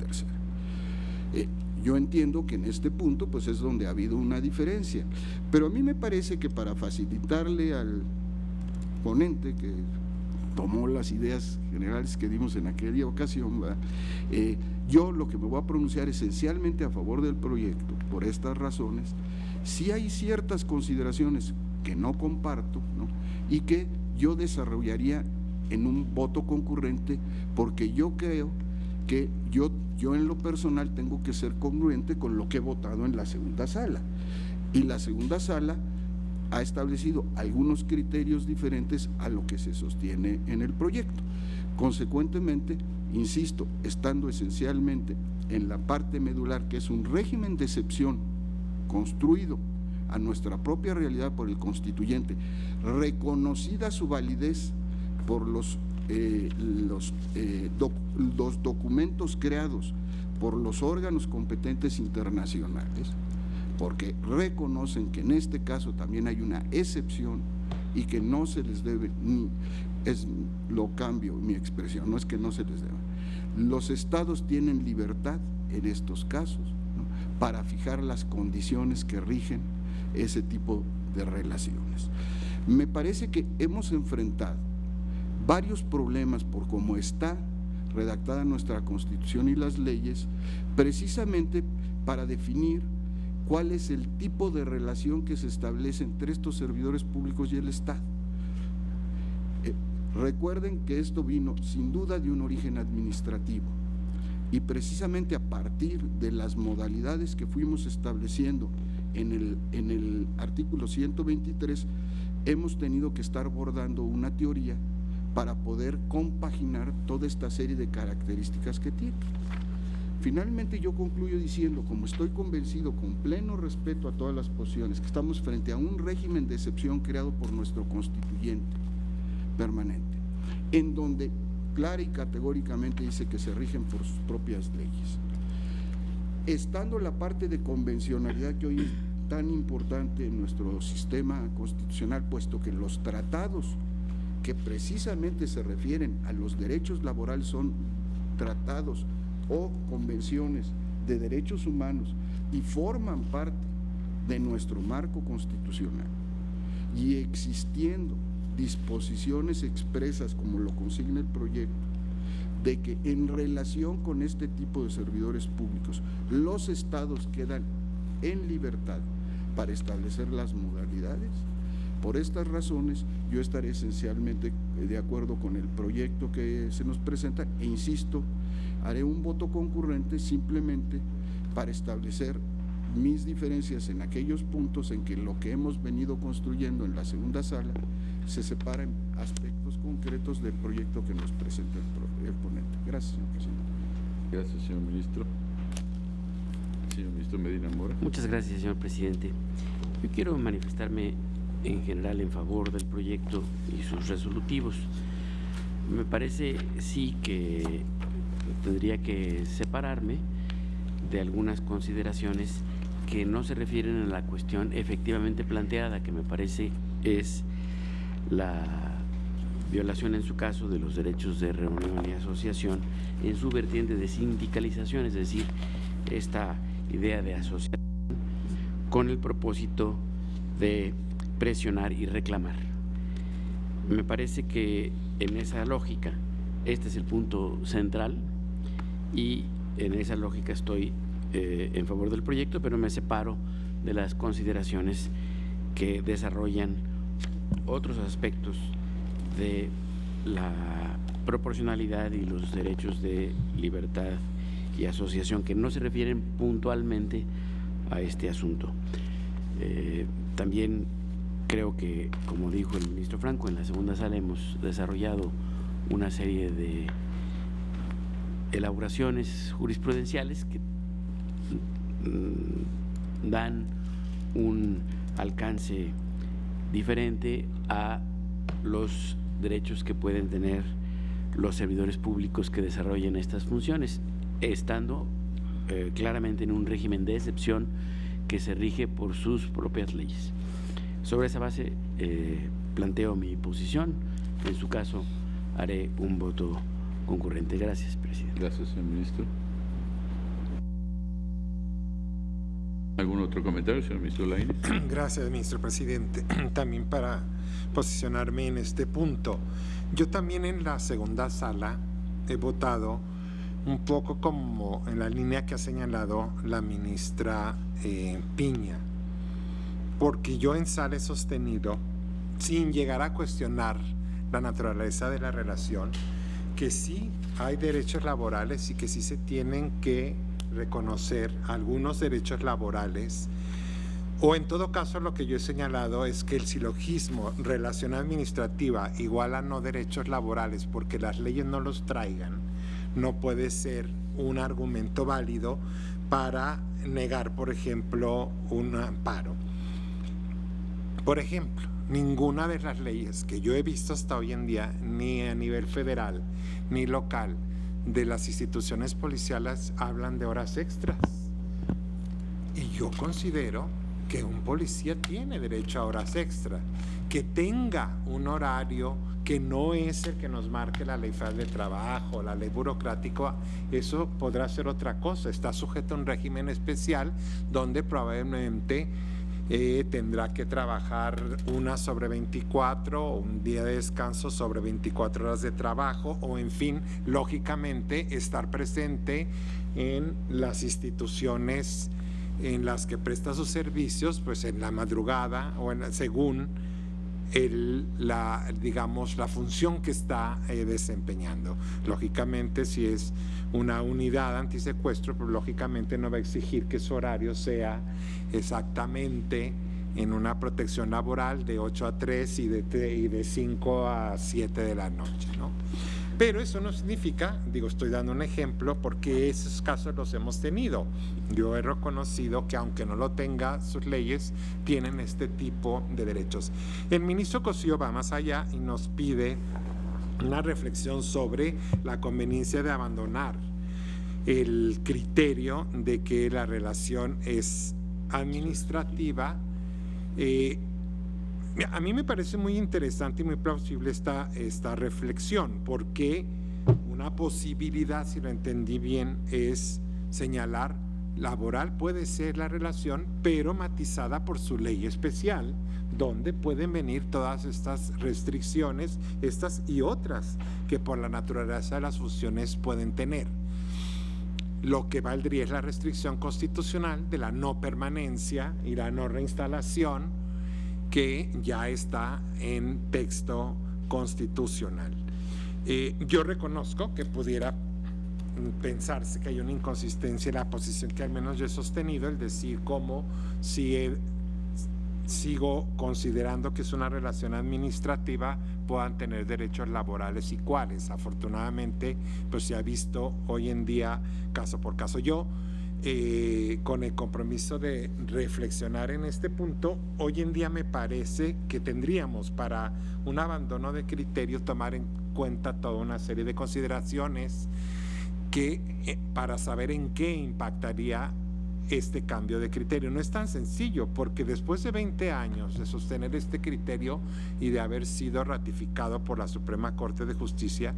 Yo entiendo que en este punto pues es donde ha habido una diferencia, pero a mí me parece que para facilitarle al ponente que tomó las ideas generales que dimos en aquella ocasión, yo lo que me voy a pronunciar esencialmente a favor del proyecto por estas razones. Sí hay ciertas consideraciones que no comparto, ¿no?, y que yo desarrollaría en un voto concurrente, porque yo creo que yo en lo personal tengo que ser congruente con lo que he votado en la segunda sala, y la segunda sala ha establecido algunos criterios diferentes a lo que se sostiene en el proyecto. Consecuentemente, insisto, estando esencialmente en la parte medular, que es un régimen de excepción construido a nuestra propia realidad por el constituyente, reconocida su validez por los documentos creados por los órganos competentes internacionales, porque reconocen que en este caso también hay una excepción y que no se les debe, lo cambio mi expresión, no es que no se les deba. Los estados tienen libertad en estos casos, ¿no?, para fijar las condiciones que rigen ese tipo de relaciones. Me parece que hemos enfrentado varios problemas por cómo está redactada nuestra Constitución y las leyes, precisamente para definir cuál es el tipo de relación que se establece entre estos servidores públicos y el Estado. Recuerden que esto vino sin duda de un origen administrativo, y precisamente a partir de las modalidades que fuimos estableciendo en el artículo 123, hemos tenido que estar abordando una teoría para poder compaginar toda esta serie de características que tiene. Finalmente, yo concluyo diciendo, como estoy convencido, con pleno respeto a todas las posiciones, que estamos frente a un régimen de excepción creado por nuestro constituyente permanente, en donde clara y categóricamente dice que se rigen por sus propias leyes. Estando la parte de convencionalidad que hoy es tan importante en nuestro sistema constitucional, puesto que los tratados que precisamente se refieren a los derechos laborales son tratados o convenciones de derechos humanos y forman parte de nuestro marco constitucional, y existiendo disposiciones expresas, como lo consigna el proyecto, de que en relación con este tipo de servidores públicos los estados quedan en libertad para establecer las modalidades. Por estas razones, yo estaré esencialmente de acuerdo con el proyecto que se nos presenta, e insisto, haré un voto concurrente simplemente para establecer mis diferencias en aquellos puntos en que lo que hemos venido construyendo en la segunda sala se separa en aspectos concretos del proyecto que nos presenta el ponente. Gracias, señor presidente. Gracias, señor ministro. Señor ministro Medina Mora. Muchas gracias, señor presidente. Yo quiero manifestarme en general en favor del proyecto y sus resolutivos. Me parece sí que tendría que separarme de algunas consideraciones que no se refieren a la cuestión efectivamente planteada, que me parece es la violación en su caso de los derechos de reunión y asociación en su vertiente de sindicalización, es decir, esta idea de asociación con el propósito de presionar y reclamar. Me parece que en esa lógica este es el punto central, y en esa lógica estoy en favor del proyecto, pero me separo de las consideraciones que desarrollan otros aspectos de la proporcionalidad y los derechos de libertad y asociación que no se refieren puntualmente a este asunto. También creo que, como dijo el ministro Franco, en la segunda sala hemos desarrollado una serie de elaboraciones jurisprudenciales que dan un alcance diferente a los derechos que pueden tener los servidores públicos que desarrollen estas funciones, estando claramente en un régimen de excepción que se rige por sus propias leyes. Sobre esa base planteo mi posición. En su caso haré un voto concurrente. Gracias, presidente. Gracias, señor ministro. ¿Algún otro comentario, señor ministro Lainez? Gracias, ministro presidente. También para posicionarme en este punto. Yo también en la segunda sala he votado un poco como en la línea que ha señalado la ministra Piña, porque yo en sala he sostenido, sin llegar a cuestionar la naturaleza de la relación, que sí hay derechos laborales y que sí se tienen que reconocer algunos derechos laborales, o en todo caso lo que yo he señalado es que el silogismo relación administrativa igual a no derechos laborales porque las leyes no los traigan, no puede ser un argumento válido para negar, por ejemplo, un amparo. Por ejemplo, ninguna de las leyes que yo he visto hasta hoy en día, ni a nivel federal ni local, de las instituciones policiales hablan de horas extras. Y yo considero que un policía tiene derecho a horas extras, que tenga un horario que no es el que nos marque la ley federal de trabajo, la ley burocrática, eso podrá ser otra cosa, está sujeto a un régimen especial donde probablemente tendrá que trabajar una sobre 24 o un día de descanso sobre 24 horas de trabajo o en fin, lógicamente estar presente en las instituciones en las que presta sus servicios, pues en la madrugada o según la función que está desempeñando. Lógicamente, si es una unidad antisecuestro, pues lógicamente no va a exigir que su horario sea exactamente en una protección laboral de 8 a 3 y de 5 a 7 de la noche, ¿no? Pero eso no significa, estoy dando un ejemplo porque esos casos los hemos tenido. Yo he reconocido que aunque no lo tenga sus leyes, tienen este tipo de derechos. El ministro Cosío va más allá y nos pide una reflexión sobre la conveniencia de abandonar el criterio de que la relación es administrativa. A mí me parece muy interesante y muy plausible esta reflexión, porque una posibilidad, si lo entendí bien, es señalar laboral puede ser la relación, pero matizada por su ley especial, donde pueden venir todas estas restricciones, estas y otras que por la naturaleza de las funciones pueden tener. Lo que valdría es la restricción constitucional de la no permanencia y la no reinstalación, que ya está en texto constitucional. Yo reconozco que pudiera pensarse que hay una inconsistencia en la posición que al menos yo he sostenido, el decir cómo si sigo considerando que es una relación administrativa puedan tener derechos laborales y cuáles. Afortunadamente, pues se ha visto hoy en día caso por caso. Yo con el compromiso de reflexionar en este punto, hoy en día me parece que tendríamos para un abandono de criterio tomar en cuenta toda una serie de consideraciones que para saber en qué impactaría este cambio de criterio. No es tan sencillo porque después de 20 años de sostener este criterio y de haber sido ratificado por la Suprema Corte de Justicia,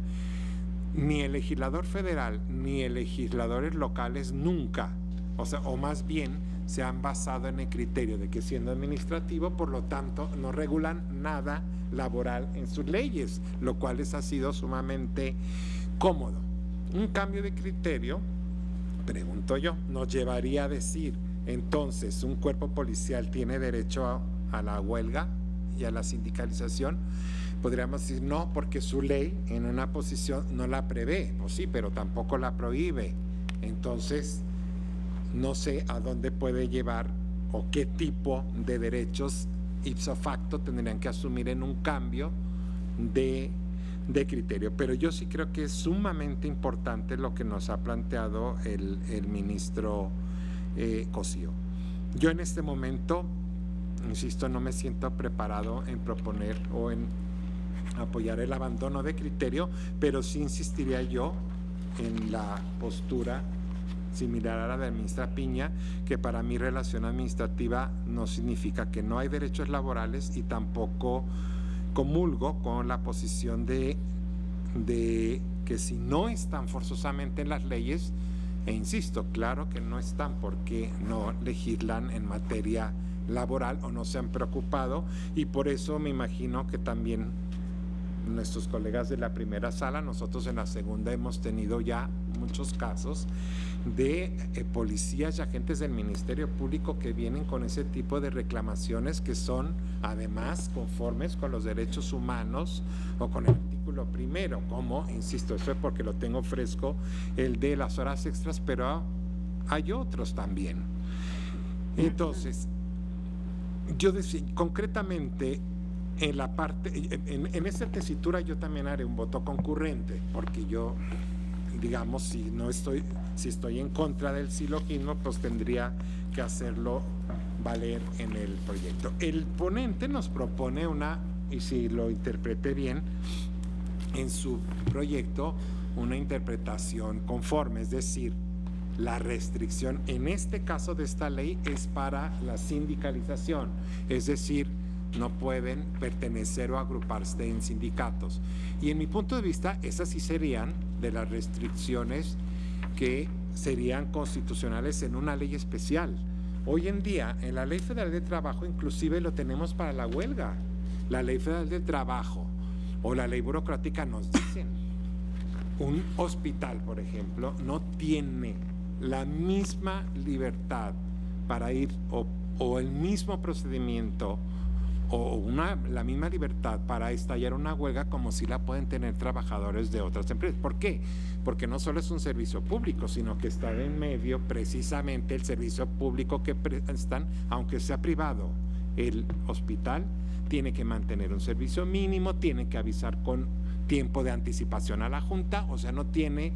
ni el legislador federal ni el legisladores locales nunca, o más bien se han basado en el criterio de que siendo administrativo, por lo tanto, no regulan nada laboral en sus leyes, lo cual les ha sido sumamente cómodo. Un cambio de criterio, pregunto yo, nos llevaría a decir, entonces, ¿un cuerpo policial tiene derecho a la huelga y a la sindicalización? Podríamos decir no, porque su ley en una posición no la prevé, pues sí, pero tampoco la prohíbe. Entonces, no sé a dónde puede llevar o qué tipo de derechos ipso facto tendrían que asumir en un cambio de criterio. Pero yo sí creo que es sumamente importante lo que nos ha planteado el ministro Cosío. Yo en este momento, insisto, no me siento preparado en proponer o en apoyar el abandono de criterio, pero sí insistiría yo en la postura similar a la de la ministra Piña, que para mí relación administrativa no significa que no hay derechos laborales, y tampoco comulgo con la posición de que si no están forzosamente en las leyes, e insisto, claro que no están porque no legislan en materia laboral o no se han preocupado, y por eso me imagino que también nuestros colegas de la primera sala, nosotros en la segunda hemos tenido ya muchos casos de policías y agentes del Ministerio Público que vienen con ese tipo de reclamaciones que son además conformes con los derechos humanos o con el artículo primero, como, insisto, eso es porque lo tengo fresco, el de las horas extras, pero hay otros también. Entonces, yo decía, concretamente, en la parte, en esta tesitura yo también haré un voto concurrente, porque yo, digamos, si estoy en contra del silogismo, pues tendría que hacerlo valer en el proyecto. El ponente nos propone y si lo interpreté bien, en su proyecto, una interpretación conforme, es decir, la restricción en este caso de esta ley es para la sindicalización, es decir, no pueden pertenecer o agruparse en sindicatos. Y en mi punto de vista, esas sí serían de las restricciones que serían constitucionales en una ley especial. Hoy en día, en la Ley Federal de Trabajo, inclusive lo tenemos para la huelga. La Ley Federal de Trabajo o la ley burocrática nos dicen, un hospital, por ejemplo, no tiene la misma libertad para ir o el mismo procedimiento o la misma libertad para estallar una huelga como si la pueden tener trabajadores de otras empresas. ¿Por qué? Porque no solo es un servicio público, sino que está en medio precisamente el servicio público que prestan, aunque sea privado. El hospital tiene que mantener un servicio mínimo, tiene que avisar con tiempo de anticipación a la Junta, o sea, no tiene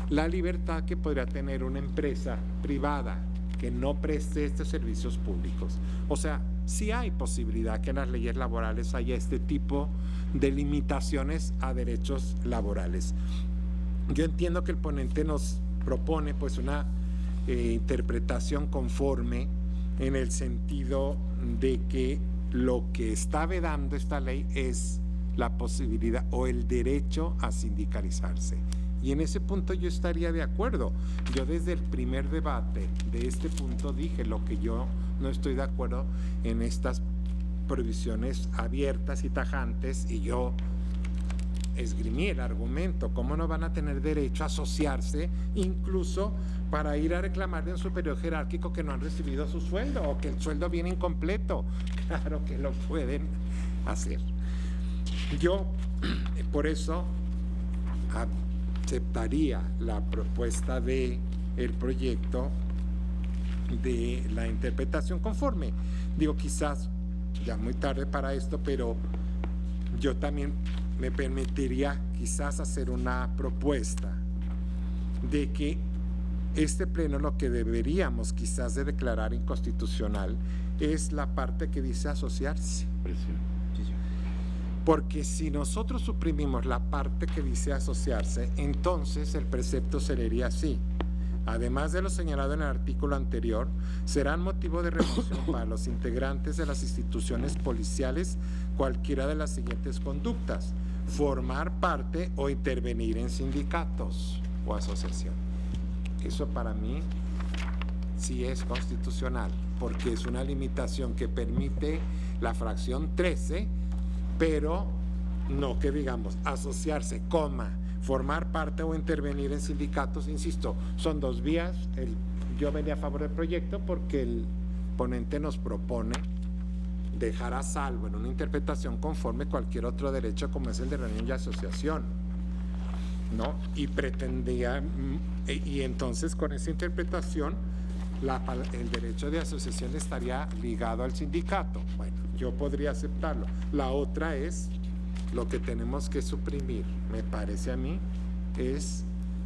la libertad que podría tener una empresa privada que no preste estos servicios públicos. O sea, sí hay posibilidad que en las leyes laborales haya este tipo de limitaciones a derechos laborales. Yo entiendo que el ponente nos propone pues una interpretación conforme en el sentido de que lo que está vedando esta ley es la posibilidad o el derecho a sindicalizarse. Y en ese punto yo estaría de acuerdo. Yo desde el primer debate de este punto dije lo que yo no estoy de acuerdo en estas prohibiciones abiertas y tajantes, y yo esgrimí el argumento, ¿cómo no van a tener derecho a asociarse incluso para ir a reclamar de un superior jerárquico que no han recibido su sueldo o que el sueldo viene incompleto? Claro que lo pueden hacer. Yo, por eso, aceptaría la propuesta del proyecto de la interpretación conforme. Digo, quizás ya muy tarde para esto, pero yo también me permitiría quizás hacer una propuesta de que este pleno lo que deberíamos quizás de declarar inconstitucional es la parte que dice asociarse. Porque si nosotros suprimimos la parte que dice asociarse, entonces el precepto se leería así: además de lo señalado en el artículo anterior, serán motivo de remoción para los integrantes de las instituciones policiales cualquiera de las siguientes conductas: formar parte o intervenir en sindicatos o asociación. Eso para mí sí es constitucional, porque es una limitación que permite la fracción 13, pero no que digamos asociarse, formar parte o intervenir en sindicatos. Insisto, son dos vías. Yo venía a favor del proyecto porque el ponente nos propone dejar a salvo en una interpretación conforme cualquier otro derecho como es el de reunión y asociación, ¿no? Y pretendía, y entonces con esa interpretación el derecho de asociación estaría ligado al sindicato. Bueno, yo podría aceptarlo. La otra es lo que tenemos que suprimir, me parece a mí, es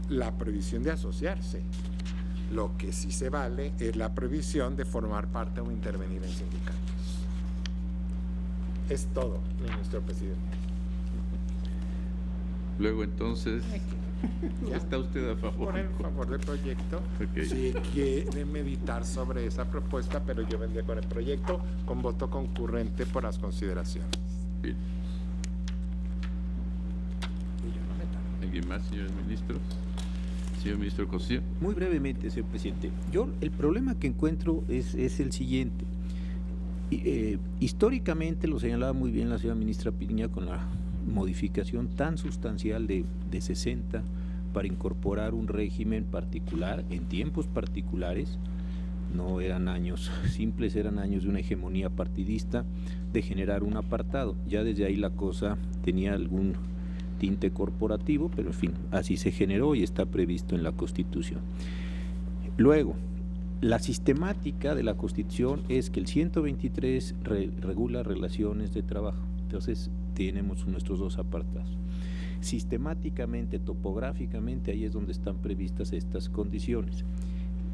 la prohibición de asociarse. Lo que sí se vale es la prohibición de formar parte o intervenir en sindicatos. Es todo, ministro presidente. Luego, entonces, ¿está usted a favor? Por el favor del proyecto. Ok. Si quiere meditar sobre esa propuesta, pero yo vendría con el proyecto con voto concurrente por las consideraciones. Bien. Y yo no me tardo. ¿Alguien más, señores ministros? Señor ministro Cosío. Muy brevemente, señor presidente. Yo el problema que encuentro es el siguiente. Históricamente, lo señalaba muy bien la señora ministra Piña con la modificación tan sustancial de 60 para incorporar un régimen particular en tiempos particulares. No eran años simples, eran años de una hegemonía partidista, de generar un apartado. Ya desde ahí la cosa tenía algún tinte corporativo, pero en fin, así se generó y está previsto en la Constitución. Luego, la sistemática de la Constitución es que el 123 regula relaciones de trabajo. Entonces, tenemos nuestros dos apartados. Sistemáticamente, topográficamente, ahí es donde están previstas estas condiciones.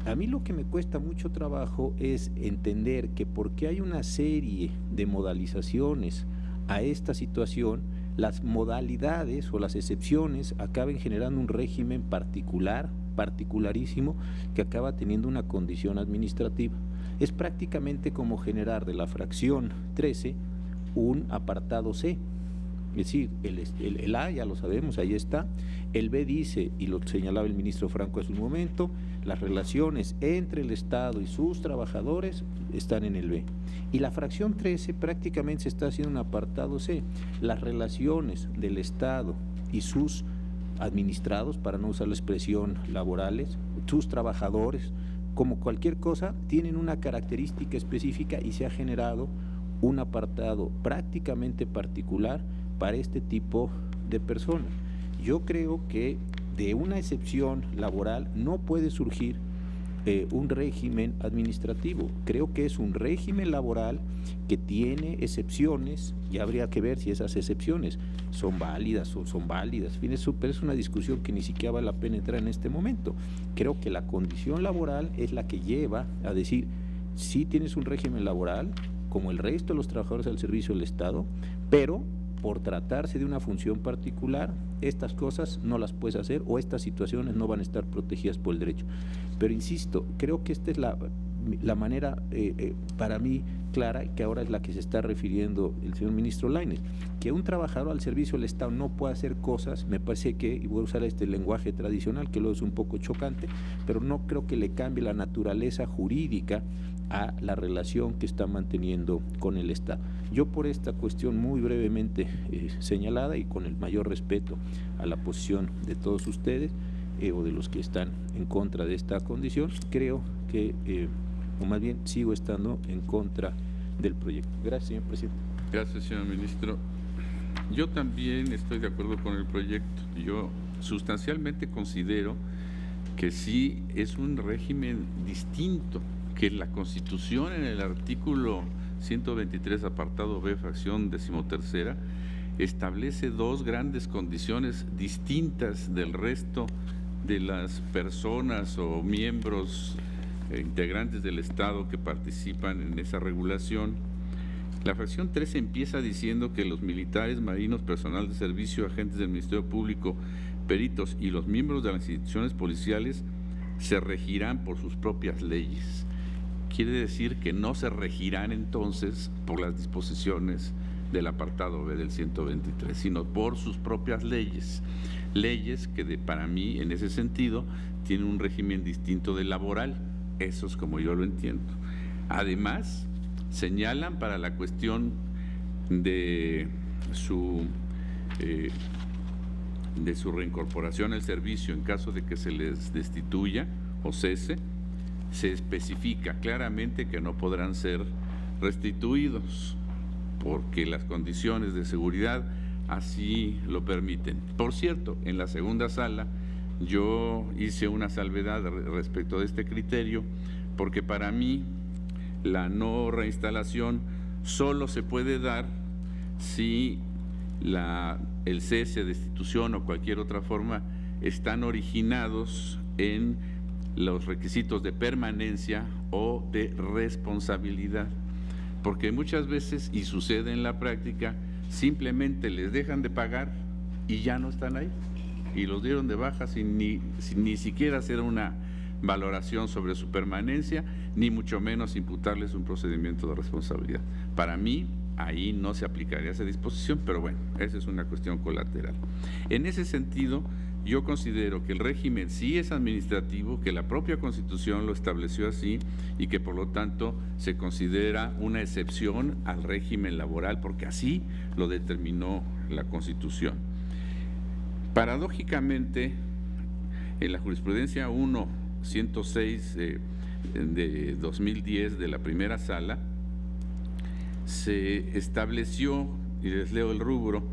A mí lo que me cuesta mucho trabajo es entender que porque hay una serie de modalizaciones a esta situación, las modalidades o las excepciones acaben generando un régimen particularísimo, que acaba teniendo una condición administrativa. Es prácticamente como generar de la fracción 13 un apartado C. Es decir, el A ya lo sabemos, ahí está. El B dice, y lo señalaba el ministro Franco hace un momento, las relaciones entre el Estado y sus trabajadores están en el B. Y la fracción 13 prácticamente se está haciendo un apartado C. Las relaciones del Estado y sus administrados, para no usar la expresión laborales, sus trabajadores, como cualquier cosa, tienen una característica específica y se ha generado un apartado prácticamente particular para este tipo de personas. Yo creo que de una excepción laboral no puede surgir un régimen administrativo. Creo que es un régimen laboral que tiene excepciones y habría que ver si esas excepciones son válidas o son válidas. Pero es una discusión que ni siquiera vale la pena entrar en este momento. Creo que la condición laboral es la que lleva a decir, sí tienes un régimen laboral, como el resto de los trabajadores al servicio del Estado, pero por tratarse de una función particular, estas cosas no las puedes hacer o estas situaciones no van a estar protegidas por el derecho. Pero insisto, creo que esta es la manera para mí clara, que ahora es la que se está refiriendo el señor ministro Lainez, que un trabajador al servicio del Estado no puede hacer cosas, me parece que, y voy a usar este lenguaje tradicional que luego es un poco chocante, pero no creo que le cambie la naturaleza jurídica a la relación que está manteniendo con el Estado. Yo, por esta cuestión muy brevemente señalada y con el mayor respeto a la posición de todos ustedes o de los que están en contra de esta condición, creo que, o más bien sigo estando en contra del proyecto. Gracias, señor presidente. Gracias, señor ministro. Yo también estoy de acuerdo con el proyecto. Yo sustancialmente considero que sí es un régimen distinto, que la Constitución en el artículo 123, apartado B, fracción 13ª, establece dos grandes condiciones distintas del resto de las personas o miembros integrantes del Estado que participan en esa regulación. La fracción 13 empieza diciendo que los militares, marinos, personal de servicio, agentes del Ministerio Público, peritos y los miembros de las instituciones policiales se regirán por sus propias leyes. Quiere decir que no se regirán entonces por las disposiciones del apartado B del 123, sino por sus propias leyes. Leyes que para mí, en ese sentido, tienen un régimen distinto del laboral. Eso es como yo lo entiendo. Además, señalan para la cuestión de su reincorporación al servicio en caso de que se les destituya o cese, se especifica claramente que no podrán ser restituidos porque las condiciones de seguridad así lo permiten. Por cierto, en la segunda sala yo hice una salvedad respecto de este criterio porque para mí la no reinstalación solo se puede dar si el cese, destitución o cualquier otra forma están originados en los requisitos de permanencia o de responsabilidad, porque muchas veces, y sucede en la práctica, simplemente les dejan de pagar y ya no están ahí, y los dieron de baja sin ni siquiera hacer una valoración sobre su permanencia, ni mucho menos imputarles un procedimiento de responsabilidad. Para mí, ahí no se aplicaría esa disposición, pero bueno, esa es una cuestión colateral. En ese sentido, yo considero que el régimen sí es administrativo, que la propia Constitución lo estableció así y que por lo tanto se considera una excepción al régimen laboral, porque así lo determinó la Constitución. Paradójicamente, en la jurisprudencia 1-106 de 2010 de la primera sala, se estableció, y les leo el rubro: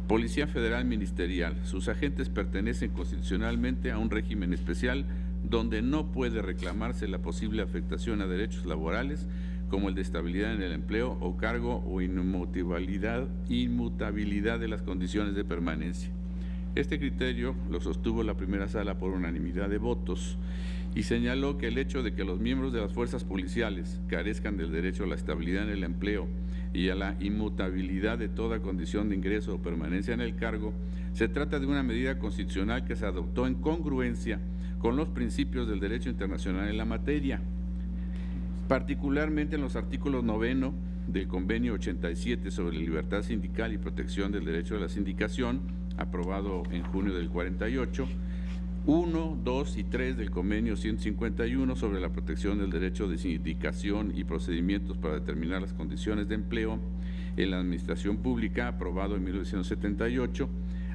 Policía Federal Ministerial. Sus agentes pertenecen constitucionalmente a un régimen especial donde no puede reclamarse la posible afectación a derechos laborales como el de estabilidad en el empleo o cargo o inmutabilidad de las condiciones de permanencia. Este criterio lo sostuvo la primera sala por unanimidad de votos y señaló que el hecho de que los miembros de las fuerzas policiales carezcan del derecho a la estabilidad en el empleo y a la inmutabilidad de toda condición de ingreso o permanencia en el cargo, se trata de una medida constitucional que se adoptó en congruencia con los principios del derecho internacional en la materia, particularmente en los artículos 9 del Convenio 87 sobre libertad sindical y protección del derecho a la sindicación, aprobado en junio del 48, 1, 2 y 3 del Convenio 151 sobre la protección del derecho de sindicación y procedimientos para determinar las condiciones de empleo en la administración pública, aprobado en 1978,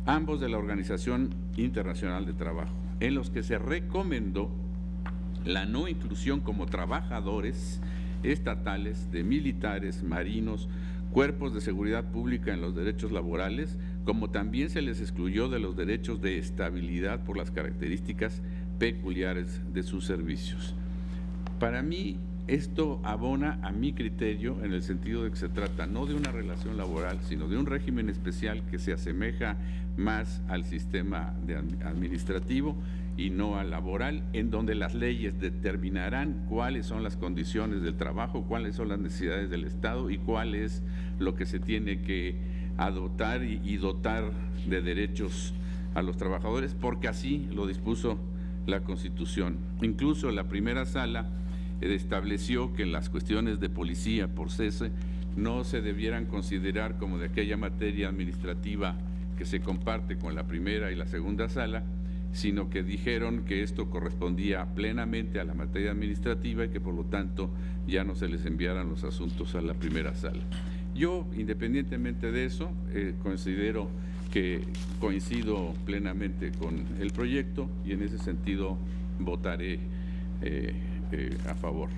ambos de la Organización Internacional de Trabajo, en los que se recomendó la no inclusión como trabajadores estatales de militares, marinos, cuerpos de seguridad pública en los derechos laborales, como también se les excluyó de los derechos de estabilidad por las características peculiares de sus servicios. Para mí, esto abona a mi criterio en el sentido de que se trata no de una relación laboral, sino de un régimen especial que se asemeja más al sistema administrativo y no al laboral, en donde las leyes determinarán cuáles son las condiciones del trabajo, cuáles son las necesidades del Estado y cuál es lo que se tiene que adoptar y dotar de derechos a los trabajadores, porque así lo dispuso la Constitución. Incluso la primera sala estableció que las cuestiones de policía por cese no se debieran considerar como de aquella materia administrativa que se comparte con la primera y la segunda sala, sino que dijeron que esto correspondía plenamente a la materia administrativa y que por lo tanto ya no se les enviaran los asuntos a la primera sala. Yo, independientemente de eso, considero que coincido plenamente con el proyecto y en ese sentido votaré a favor.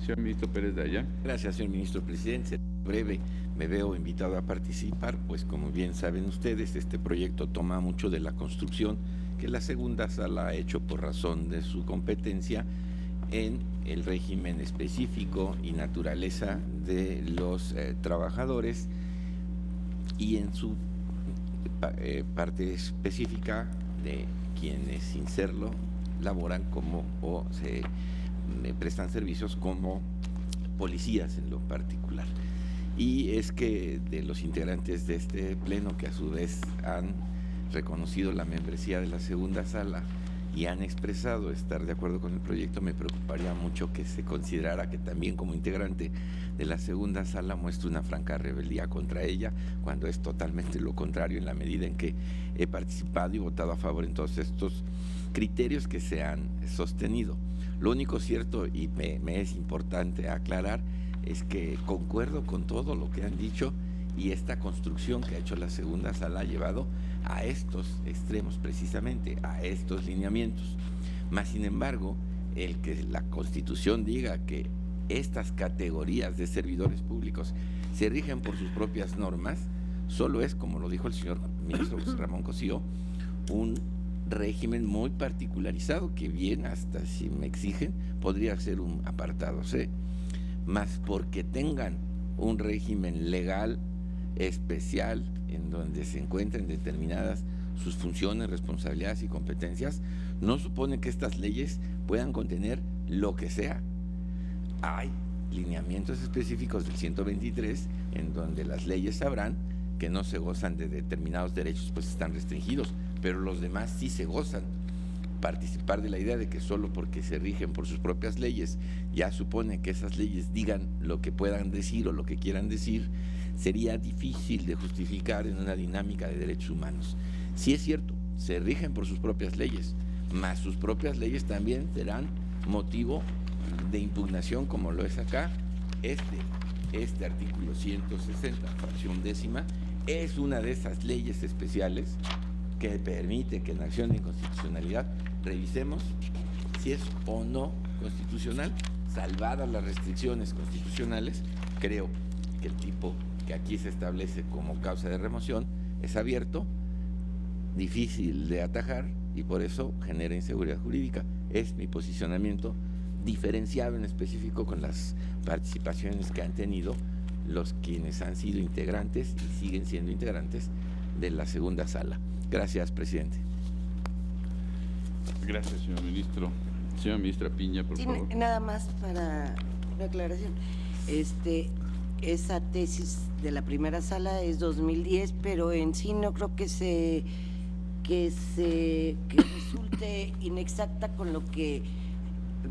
Señor Ministro Pérez Dayán. Gracias, señor Ministro Presidente. Breve, me veo invitado a participar, pues como bien saben ustedes, este proyecto toma mucho de la construcción que la segunda sala ha hecho por razón de su competencia en el régimen específico y naturaleza de los trabajadores y en su parte específica de quienes sin serlo laboran como o se prestan servicios como policías en lo particular. Y es que de los integrantes de este pleno, que a su vez han reconocido la membresía de la segunda sala y han expresado estar de acuerdo con el proyecto, me preocuparía mucho que se considerara que también como integrante de la segunda sala muestre una franca rebeldía contra ella, cuando es totalmente lo contrario en la medida en que he participado y votado a favor en todos estos criterios que se han sostenido. Lo único cierto, y me es importante aclarar, es que concuerdo con todo lo que han dicho y esta construcción que ha hecho la segunda sala ha llevado a estos extremos, precisamente a estos lineamientos. Mas, sin embargo, el que la Constitución diga que estas categorías de servidores públicos se rigen por sus propias normas, solo es, como lo dijo el señor ministro José Ramón Cosío, un régimen muy particularizado, que bien, hasta si me exigen, podría ser un apartado C, más porque tengan un régimen legal especial en donde se encuentren determinadas sus funciones, responsabilidades y competencias, no supone que estas leyes puedan contener lo que sea. Hay lineamientos específicos del 123 en donde las leyes sabrán que no se gozan de determinados derechos, pues están restringidos, pero los demás sí se gozan. Participar de la idea de que solo porque se rigen por sus propias leyes ya supone que esas leyes digan lo que puedan decir o lo que quieran decir, sería difícil de justificar en una dinámica de derechos humanos. Sí es cierto, se rigen por sus propias leyes, mas sus propias leyes también serán motivo de impugnación, como lo es acá. Este artículo 160, fracción décima, es una de esas leyes especiales que permite que en acción de inconstitucionalidad revisemos si es o no constitucional, salvadas las restricciones constitucionales. Creo que el tipo que aquí se establece como causa de remoción es abierto, difícil de atajar y por eso genera inseguridad jurídica. Es mi posicionamiento, diferenciado en específico con las participaciones que han tenido los quienes han sido integrantes y siguen siendo integrantes de la segunda sala. Gracias, presidente. Gracias, señor ministro. Señora ministra Piña, por favor. Nada más para una aclaración. Esa tesis de la primera sala es 2010, pero en sí no creo que resulte inexacta con lo que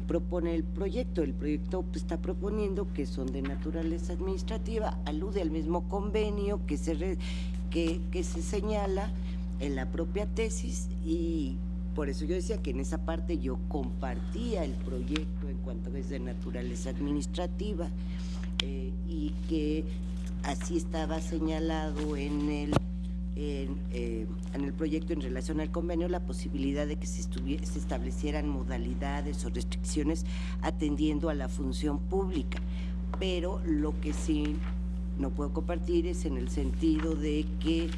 propone el proyecto. El proyecto está proponiendo que son de naturaleza administrativa, alude al mismo convenio que se señala en la propia tesis, y por eso yo decía que en esa parte yo compartía el proyecto en cuanto es de naturaleza administrativa, y que así estaba señalado en el proyecto en relación al convenio la posibilidad de que se establecieran modalidades o restricciones atendiendo a la función pública, pero lo que sí no puedo compartir es en el sentido de que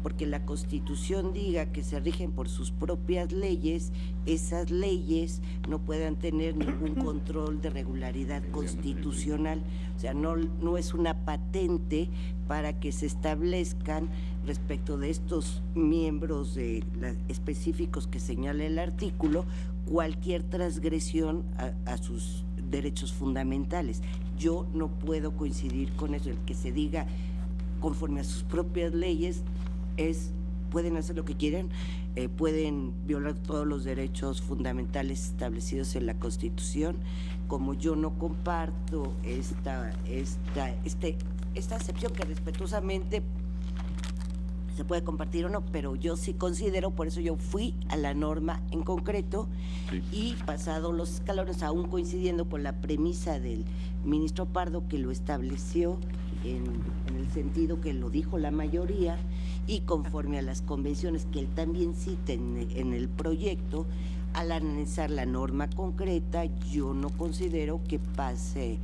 porque la Constitución diga que se rigen por sus propias leyes, esas leyes no puedan tener ningún control de regularidad constitucional. O sea, no es una patente para que se establezcan respecto de estos miembros específicos que señala el artículo cualquier transgresión a sus derechos fundamentales. Yo no puedo coincidir con eso, el que se diga conforme a sus propias leyes pueden hacer lo que quieran, pueden violar todos los derechos fundamentales establecidos en la Constitución. Como yo no comparto esta acepción, que respetuosamente se puede compartir o no, pero yo sí considero, por eso yo fui a la norma en concreto, sí. Y pasado los escalones, aún coincidiendo con la premisa del ministro Pardo, que lo estableció en el sentido que lo dijo la mayoría, y conforme a las convenciones que él también cita en el proyecto, al analizar la norma concreta, yo no considero que pase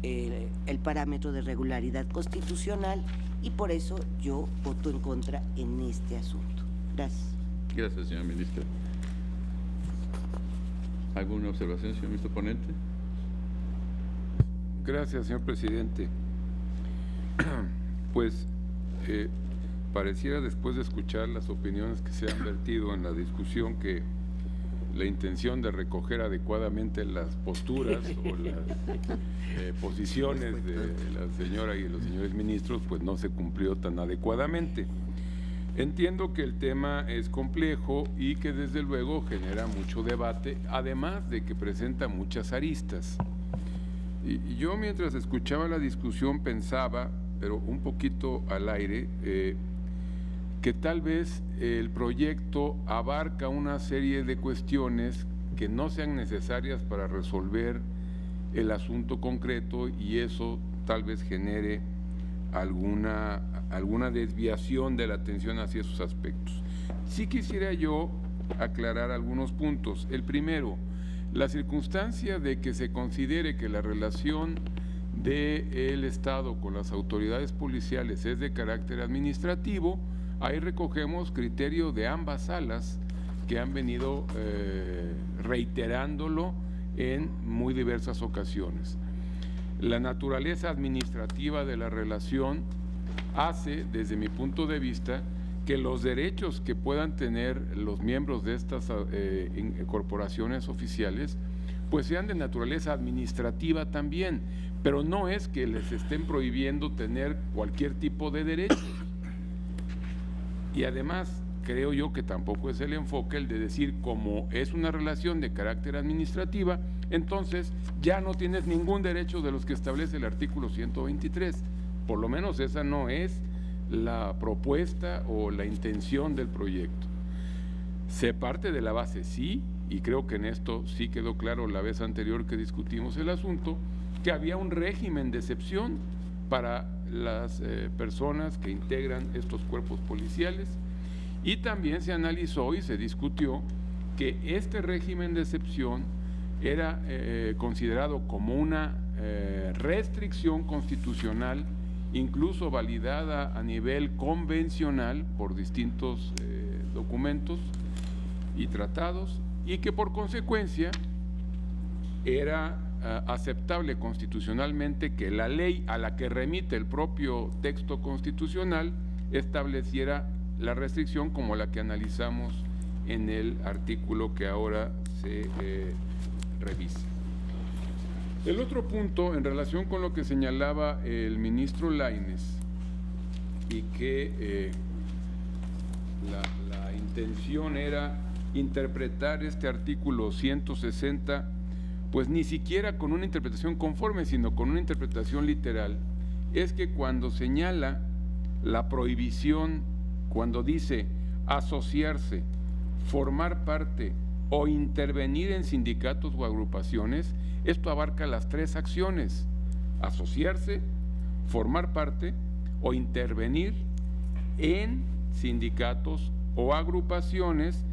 el parámetro de regularidad constitucional, y por eso yo voto en contra en este asunto. Gracias. Gracias, señora ministra. ¿Alguna observación, señor ministro ponente? Gracias, señor presidente. Pues pareciera, después de escuchar las opiniones que se han vertido en la discusión, que la intención de recoger adecuadamente las posturas o las posiciones de la señora y los señores ministros pues no se cumplió tan adecuadamente. Entiendo que el tema es complejo y que desde luego genera mucho debate, además de que presenta muchas aristas. Y yo, mientras escuchaba la discusión, pensaba, pero un poquito al aire, que tal vez el proyecto abarca una serie de cuestiones que no sean necesarias para resolver el asunto concreto, y eso tal vez genere alguna desviación de la atención hacia esos aspectos. Sí quisiera yo aclarar algunos puntos. El primero, la circunstancia de que se considere que la relación del Estado con las autoridades policiales es de carácter administrativo, ahí recogemos criterio de ambas salas, que han venido reiterándolo en muy diversas ocasiones. La naturaleza administrativa de la relación hace, desde mi punto de vista, que los derechos que puedan tener los miembros de estas corporaciones oficiales pues sean de naturaleza administrativa también, pero no es que les estén prohibiendo tener cualquier tipo de derecho. Y además, creo yo que tampoco es el enfoque el de decir, como es una relación de carácter administrativa, entonces ya no tienes ningún derecho de los que establece el artículo 123. Por lo menos esa no es la propuesta o la intención del proyecto. Se parte de la base, sí, y creo que en esto sí quedó claro la vez anterior que discutimos el asunto, que había un régimen de excepción para las personas que integran estos cuerpos policiales, y también se analizó y se discutió que este régimen de excepción era considerado como una restricción constitucional, incluso validada a nivel convencional por distintos documentos y tratados, y que por consecuencia era aceptable constitucionalmente que la ley a la que remite el propio texto constitucional estableciera la restricción como la que analizamos en el artículo que ahora se revisa. El otro punto, en relación con lo que señalaba el ministro Lainez, y que la intención era interpretar este artículo 160, pues ni siquiera con una interpretación conforme, sino con una interpretación literal, es que cuando señala la prohibición, cuando dice asociarse, formar parte o intervenir en sindicatos o agrupaciones, esto abarca las tres acciones: asociarse, formar parte o intervenir en sindicatos o agrupaciones,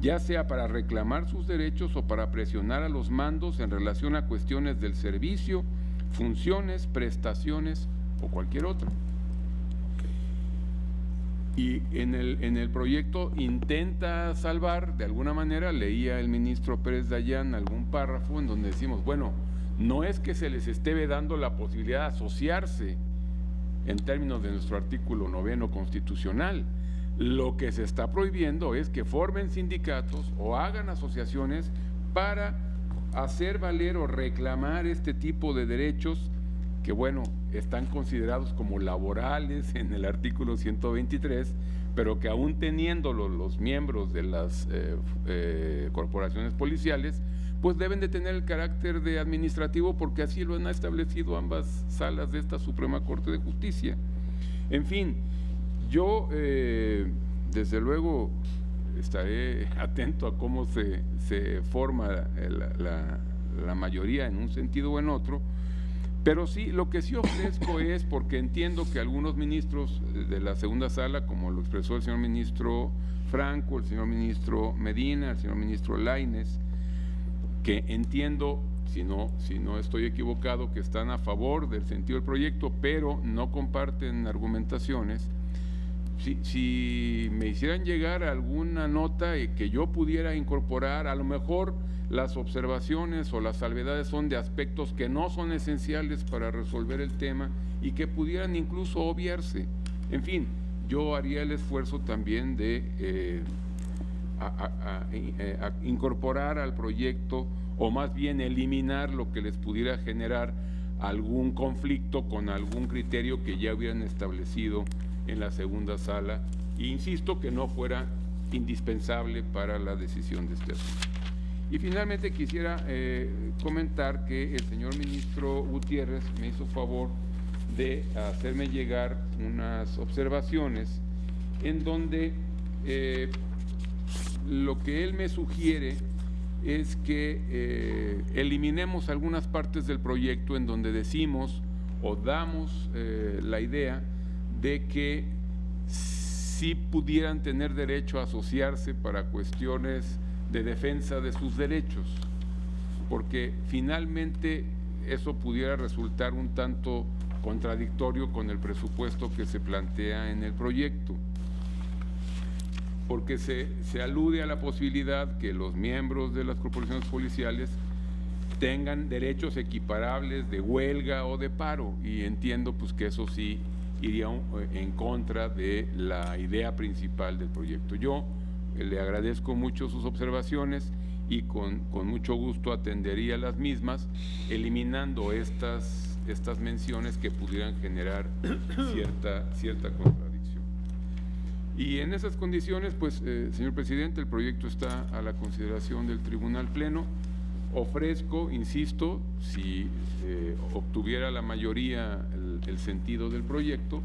ya sea para reclamar sus derechos o para presionar a los mandos en relación a cuestiones del servicio, funciones, prestaciones o cualquier otra. Y en el proyecto intenta salvar, de alguna manera, leía el ministro Pérez Dayán algún párrafo en donde decimos, bueno, no es que se les esté dando la posibilidad de asociarse en términos de nuestro artículo 9 constitucional. Lo que se está prohibiendo es que formen sindicatos o hagan asociaciones para hacer valer o reclamar este tipo de derechos que, bueno, están considerados como laborales en el artículo 123, pero que aún teniéndolo los miembros de las corporaciones policiales, pues deben de tener el carácter de administrativo, porque así lo han establecido ambas salas de esta Suprema Corte de Justicia. En fin, yo desde luego estaré atento a cómo se forma la mayoría en un sentido o en otro, pero sí, lo que sí ofrezco es, porque entiendo que algunos ministros de la segunda sala, como lo expresó el señor ministro Franco, el señor ministro Medina, el señor ministro Lainez, que entiendo, si no estoy equivocado, que están a favor del sentido del proyecto, pero no comparten argumentaciones. Si me hicieran llegar alguna nota que yo pudiera incorporar, a lo mejor las observaciones o las salvedades son de aspectos que no son esenciales para resolver el tema y que pudieran incluso obviarse. En fin, yo haría el esfuerzo también de incorporar al proyecto, o más bien eliminar lo que les pudiera generar algún conflicto con algún criterio que ya hubieran establecido en la segunda sala, e insisto que no fuera indispensable para la decisión de este asunto. Y finalmente quisiera comentar que el señor ministro Gutiérrez me hizo favor de hacerme llegar unas observaciones en donde lo que él me sugiere es que eliminemos algunas partes del proyecto en donde decimos o damos la idea de que sí pudieran tener derecho a asociarse para cuestiones de defensa de sus derechos, porque finalmente eso pudiera resultar un tanto contradictorio con el presupuesto que se plantea en el proyecto. porque se alude a la posibilidad que los miembros de las corporaciones policiales tengan derechos equiparables de huelga o de paro, y entiendo pues que eso sí iría en contra de la idea principal del proyecto. Yo le agradezco mucho sus observaciones y con mucho gusto atendería las mismas, eliminando estas menciones que pudieran generar cierta contradicción. Y en esas condiciones, pues, señor presidente, el proyecto está a la consideración del Tribunal Pleno. Ofrezco, insisto, si obtuviera la mayoría el sentido del proyecto,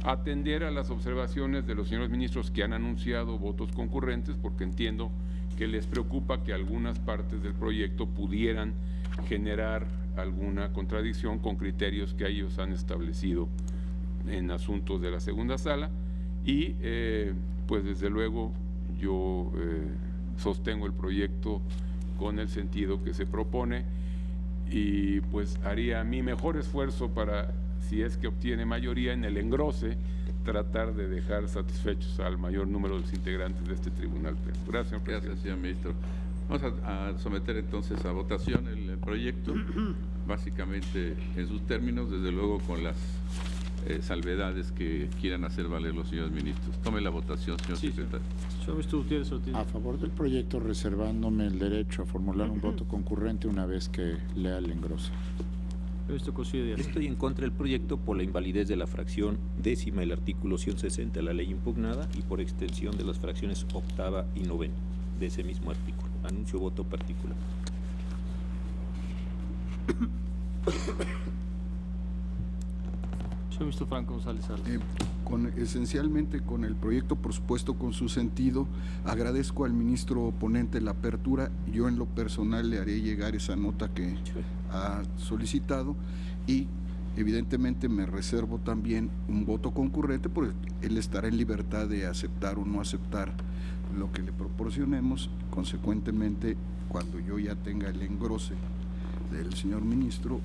atender a las observaciones de los señores ministros que han anunciado votos concurrentes, porque entiendo que les preocupa que algunas partes del proyecto pudieran generar alguna contradicción con criterios que ellos han establecido en asuntos de la segunda sala, y pues desde luego yo sostengo el proyecto con el sentido que se propone, y pues haría mi mejor esfuerzo para, si es que obtiene mayoría en el engrose, tratar de dejar satisfechos al mayor número de los integrantes de este tribunal pleno. Gracias, señor presidente. Gracias, señor ministro. Vamos a someter entonces a votación el proyecto, básicamente en sus términos, desde luego con las salvedades que quieran hacer valer los señores ministros. Tome la votación, señor secretario. Señor ministro Gutiérrez Ortiz. A favor del proyecto, reservándome el derecho a formular un voto concurrente una vez que lea el engrose. Señor ministro Cosío Díaz. Estoy en contra del proyecto por la invalidez de la fracción 10ª del artículo 160 de la ley impugnada y por extensión de las fracciones 8ª y 9ª de ese mismo artículo. Anuncio voto particular. Señor ministro Franco González Salas. Esencialmente con el proyecto, por supuesto con su sentido, agradezco al ministro ponente la apertura. Yo en lo personal le haré llegar esa nota que ha solicitado, y evidentemente me reservo también un voto concurrente, porque él estará en libertad de aceptar o no aceptar lo que le proporcionemos. Consecuentemente, cuando yo ya tenga el engrose del señor ministro,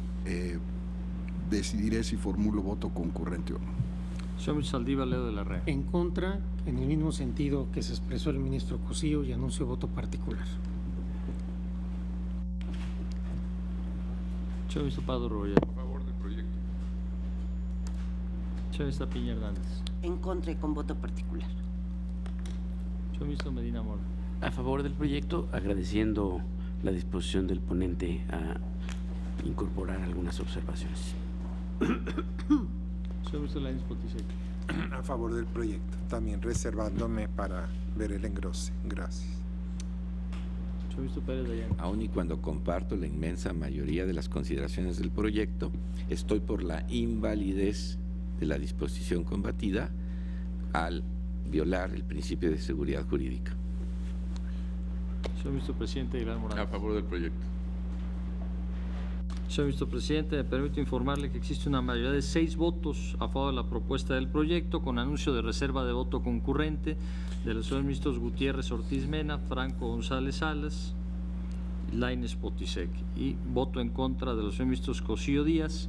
decidiré si formulo voto concurrente o no. Señor ministro Saldívar Ledo de la Rea. En contra, en el mismo sentido que se expresó el ministro Cosío, y anuncio voto particular. Señor ministro Pardo Rubio. A favor del proyecto. Señor ministro Piña Hernández. En contra y con voto particular. Señor ministro Medina Mora. A favor del proyecto, agradeciendo la disposición del ponente a incorporar algunas observaciones. Señor ministro Lainez Potisek. A favor del proyecto, también reservándome para ver el engrose. Gracias. Señor ministro Pérez Dayán. Aun y cuando comparto la inmensa mayoría de las consideraciones del proyecto, estoy por la invalidez de la disposición combatida al violar el principio de seguridad jurídica. Señor ministro Presidente Aguilar Morales. A favor del proyecto. Señor ministro Presidente, me permito informarle que existe una mayoría de 6 votos a favor de la propuesta del proyecto, con anuncio de reserva de voto concurrente de los señores ministros Gutiérrez Ortiz Mena, Franco González Salas, Lainez Potisek, y voto en contra de los señores ministros Cosío Díaz,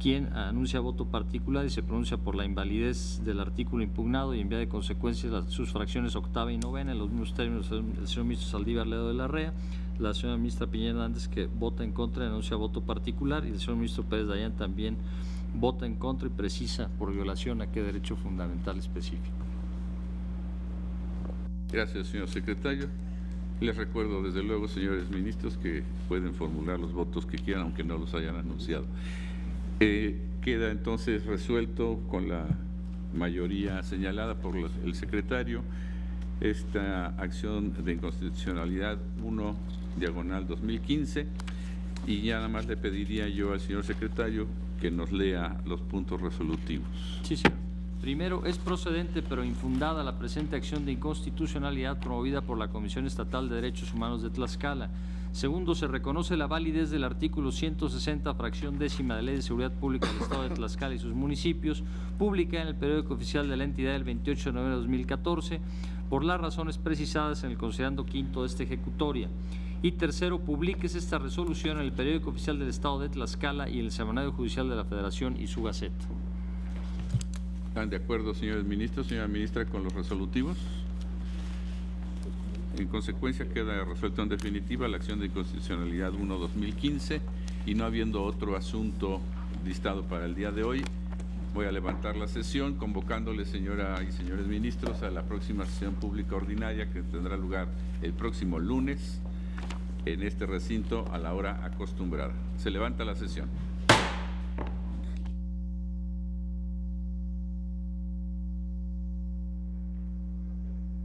quien anuncia voto particular y se pronuncia por la invalidez del artículo impugnado y envía de consecuencias sus fracciones 8ª y 9ª en los mismos términos del señor ministro Saldívar Ledo de la Rea, la señora ministra Piña Hernández, que vota en contra y anuncia voto particular, y el señor ministro Pérez Dayán también vota en contra y precisa por violación a qué derecho fundamental específico. Gracias, señor secretario. Les recuerdo, desde luego, señores ministros, que pueden formular los votos que quieran, aunque no los hayan anunciado. Queda entonces resuelto con la mayoría señalada por el secretario esta acción de inconstitucionalidad 1/2015, y ya nada más le pediría yo al señor secretario que nos lea los puntos resolutivos. Sí, señor. Primero, es procedente pero infundada la presente acción de inconstitucionalidad promovida por la Comisión Estatal de Derechos Humanos de Tlaxcala. Segundo, se reconoce la validez del artículo 160, fracción 10ª de Ley de Seguridad Pública del Estado de Tlaxcala y sus municipios, publicada en el periódico oficial de la entidad el 28 de noviembre de 2014, por las razones precisadas en el considerando quinto de esta ejecutoria. Y tercero, publíquese esta resolución en el periódico oficial del Estado de Tlaxcala y en el Semanario Judicial de la Federación y su Gaceta. ¿Están de acuerdo, señores ministros? Señora ministra, con los resolutivos. En consecuencia, queda resuelto en definitiva la acción de inconstitucionalidad 1/2015 y no habiendo otro asunto listado para el día de hoy, voy a levantar la sesión convocándole, señora y señores ministros, a la próxima sesión pública ordinaria que tendrá lugar el próximo lunes en este recinto a la hora acostumbrada. Se levanta la sesión.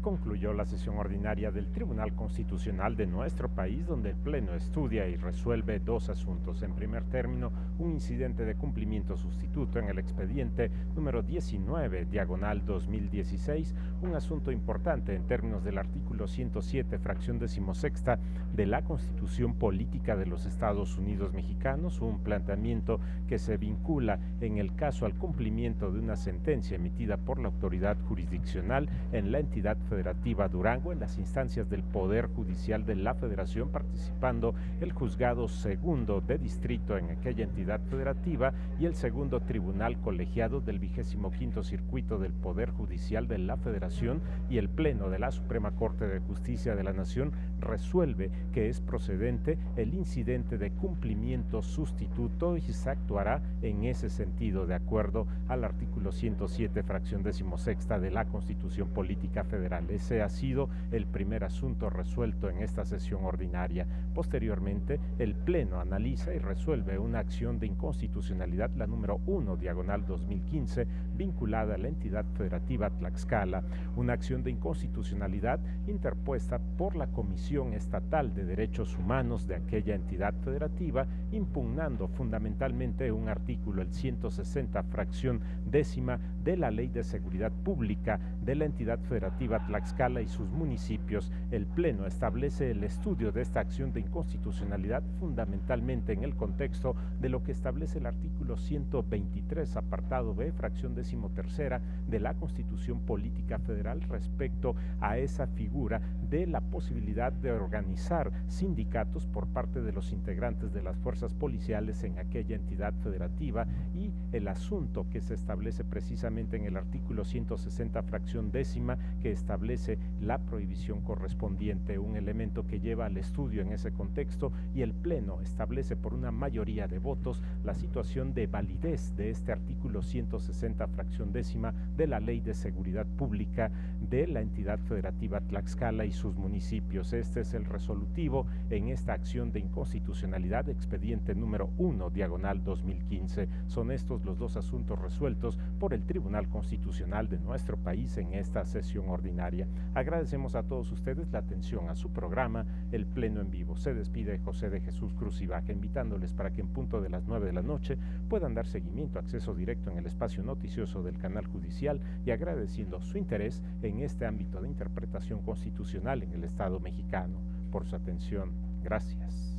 Concluyó la sesión ordinaria del Tribunal Constitucional de nuestro país, donde el Pleno estudia y resuelve dos asuntos. En primer término, un incidente de cumplimiento sustituto en el expediente número 19, diagonal 2016, un asunto importante en términos del artículo 107, fracción 16ª de la Constitución Política de los Estados Unidos Mexicanos, un planteamiento que se vincula en el caso al cumplimiento de una sentencia emitida por la autoridad jurisdiccional en la entidad federativa Durango, en las instancias del Poder Judicial de la Federación, participando el Juzgado Segundo de Distrito en aquella entidad federativa y el Segundo Tribunal Colegiado del 25º Circuito del Poder Judicial de la Federación, y el Pleno de la Suprema Corte de Justicia de la Nación resuelve que es procedente el incidente de cumplimiento sustituto y se actuará en ese sentido de acuerdo al artículo 107, fracción 16ª de la Constitución Política Federal. Ese ha sido el primer asunto resuelto en esta sesión ordinaria. Posteriormente, el Pleno analiza y resuelve una acción de inconstitucionalidad, la número 1, diagonal 2015, vinculada a la entidad federativa Tlaxcala, una acción de inconstitucionalidad interpuesta por la Comisión Estatal de Derechos Humanos de aquella entidad federativa, impugnando fundamentalmente un artículo, el 160, fracción 10ª de la Ley de Seguridad Pública de la entidad federativa Tlaxcala y sus municipios. El Pleno establece el estudio de esta acción de inconstitucionalidad fundamentalmente en el contexto de lo que establece el artículo 123, apartado B, fracción 13ª de la Constitución Política Federal respecto a esa figura de la posibilidad de organizar sindicatos por parte de los integrantes de las fuerzas policiales en aquella entidad federativa, y el asunto que se establece precisamente en el artículo 160, fracción 10ª, que establece la prohibición correspondiente, un elemento que lleva al estudio en ese contexto, y el Pleno establece por una mayoría de votos la situación de validez de este artículo 160, fracción 10ª de la Ley de Seguridad Pública de la entidad federativa Tlaxcala y sus municipios. Este es el resolutivo en esta acción de inconstitucionalidad, expediente número 1, diagonal 2015. Son estos los dos asuntos resueltos por el Tribunal Constitucional de nuestro país en esta sesión ordinaria. Agradecemos a todos ustedes la atención a su programa, El Pleno en Vivo. Se despide José de Jesús Cruz y Baja, invitándoles para que en punto de las 9 de la noche puedan dar seguimiento, acceso directo en el espacio noticioso del canal judicial, y agradeciendo su interés en este ámbito de interpretación constitucional en el Estado mexicano. Por su atención, gracias.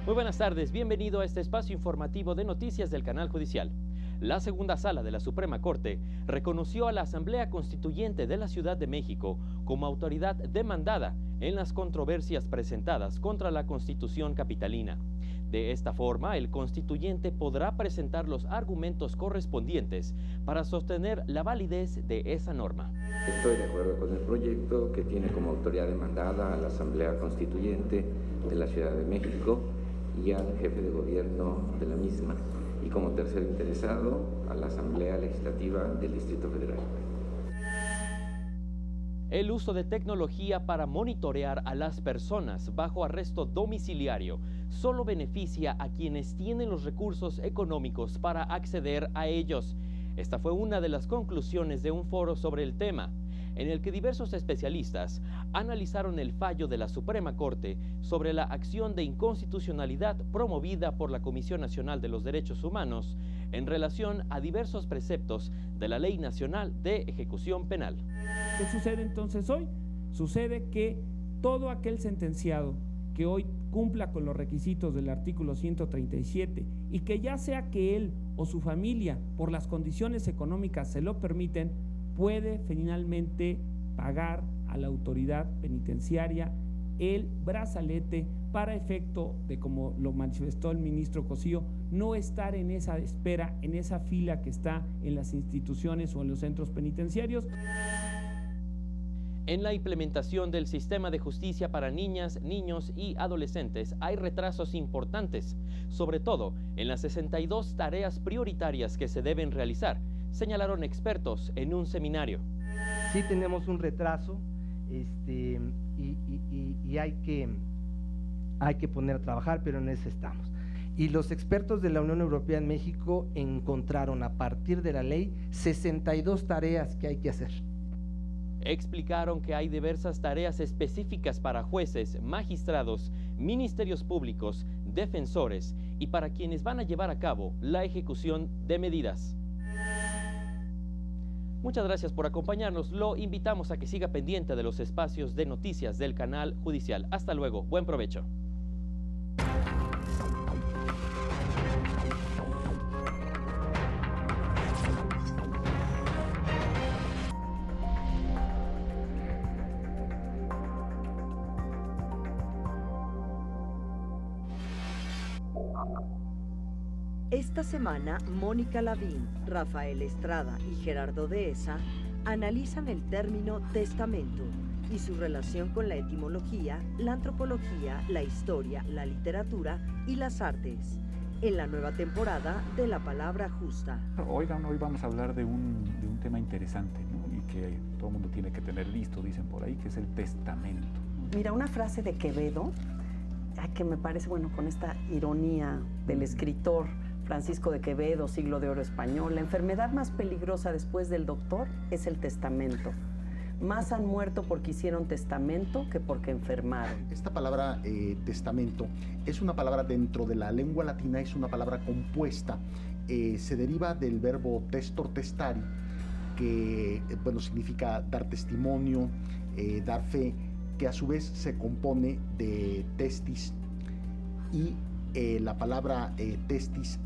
Muy buenas tardes, bienvenido a este espacio informativo de noticias del Canal Judicial. La segunda sala de la Suprema Corte reconoció a la Asamblea Constituyente de la Ciudad de México como autoridad demandada en las controversias presentadas contra la Constitución capitalina. De esta forma, el constituyente podrá presentar los argumentos correspondientes para sostener la validez de esa norma. Estoy de acuerdo con el proyecto, que tiene como autoridad demandada a la Asamblea Constituyente de la Ciudad de México y al jefe de gobierno de la misma, y como tercer interesado a la Asamblea Legislativa del Distrito Federal. El uso de tecnología para monitorear a las personas bajo arresto domiciliario solo beneficia a quienes tienen los recursos económicos para acceder a ellos. Esta fue una de las conclusiones de un foro sobre el tema, en el que diversos especialistas analizaron el fallo de la Suprema Corte sobre la acción de inconstitucionalidad promovida por la Comisión Nacional de los Derechos Humanos en relación a diversos preceptos de la Ley Nacional de Ejecución Penal. ¿Qué sucede entonces hoy? Sucede que todo aquel sentenciado que hoy cumpla con los requisitos del artículo 137 y que ya sea que él o su familia por las condiciones económicas se lo permiten, puede finalmente pagar a la autoridad penitenciaria el brazalete para efecto de, como lo manifestó el ministro Cosío, no estar en esa espera, en esa fila que está en las instituciones o en los centros penitenciarios. En la implementación del sistema de justicia para niñas, niños y adolescentes hay retrasos importantes, sobre todo en las 62 tareas prioritarias que se deben realizar, señalaron expertos en un seminario. Sí tenemos un retraso y hay que poner a trabajar, pero en eso estamos. Y los expertos de la Unión Europea en México encontraron a partir de la ley 62 tareas que hay que hacer. Explicaron que hay diversas tareas específicas para jueces, magistrados, ministerios públicos, defensores y para quienes van a llevar a cabo la ejecución de medidas. Muchas gracias por acompañarnos. Lo invitamos a que siga pendiente de los espacios de noticias del canal judicial. Hasta luego. Buen provecho. Esta semana, Mónica Lavín, Rafael Estrada y Gerardo Dehesa analizan el término testamento y su relación con la etimología, la antropología, la historia, la literatura y las artes, en la nueva temporada de La Palabra Justa. Oigan, hoy vamos a hablar de un tema interesante, ¿no? Y que todo el mundo tiene que tener listo, dicen por ahí, que es el testamento. Mira, una frase de Quevedo, que me parece, bueno, con esta ironía del escritor Francisco de Quevedo, Siglo de Oro Español: la enfermedad más peligrosa después del doctor es el testamento. Más han muerto porque hicieron testamento que porque enfermaron. Esta palabra testamento es una palabra dentro de la lengua latina, es una palabra compuesta. Se deriva del verbo testor, testari, que bueno, significa dar testimonio, dar fe, que a su vez se compone de testis, y la palabra testis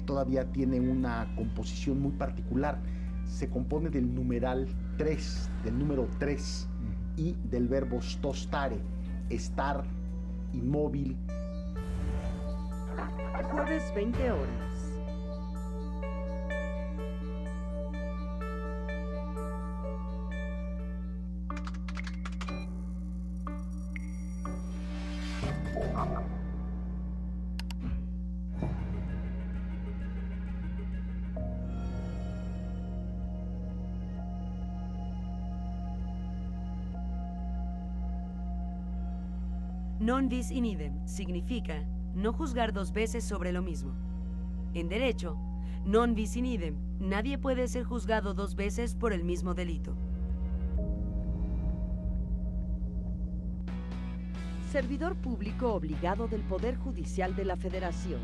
todavía tiene una composición muy particular. Se compone del numeral 3, del número 3, y del verbo stostare, estar, inmóvil. Jueves 20 horas. Non bis in idem significa no juzgar dos veces sobre lo mismo. En derecho, non bis in idem, nadie puede ser juzgado dos veces por el mismo delito. Servidor público obligado del Poder Judicial de la Federación.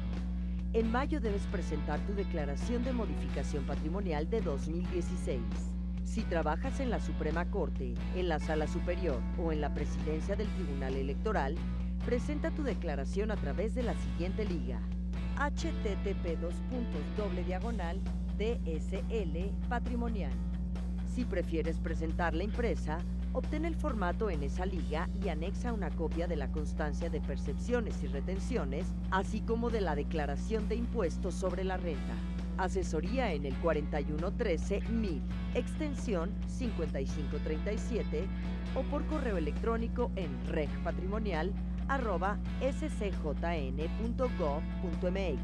En mayo debes presentar tu declaración de modificación patrimonial de 2016. Si trabajas en la Suprema Corte, en la Sala Superior o en la Presidencia del Tribunal Electoral, presenta tu declaración a través de la siguiente liga: http://DSL patrimonial. Si prefieres presentarla impresa, obtén el formato en esa liga y anexa una copia de la constancia de percepciones y retenciones, así como de la declaración de impuestos sobre la renta. Asesoría en el 4113-1000, extensión 5537, o por correo electrónico en regpatrimonial@scjn.gov.mx.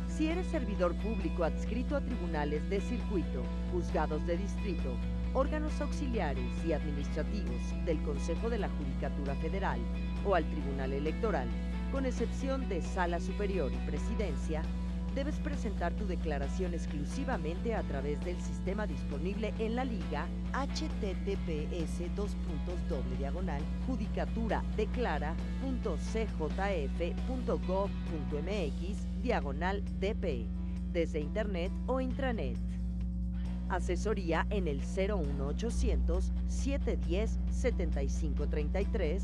Si eres servidor público adscrito a tribunales de circuito, juzgados de distrito, órganos auxiliares y administrativos del Consejo de la Judicatura Federal o al Tribunal Electoral, con excepción de Sala Superior y Presidencia, debes presentar tu declaración exclusivamente a través del sistema disponible en la liga https://judicaturadeclara.cjf.gov.mx/dp, desde internet o intranet. Asesoría en el 01800-710-7533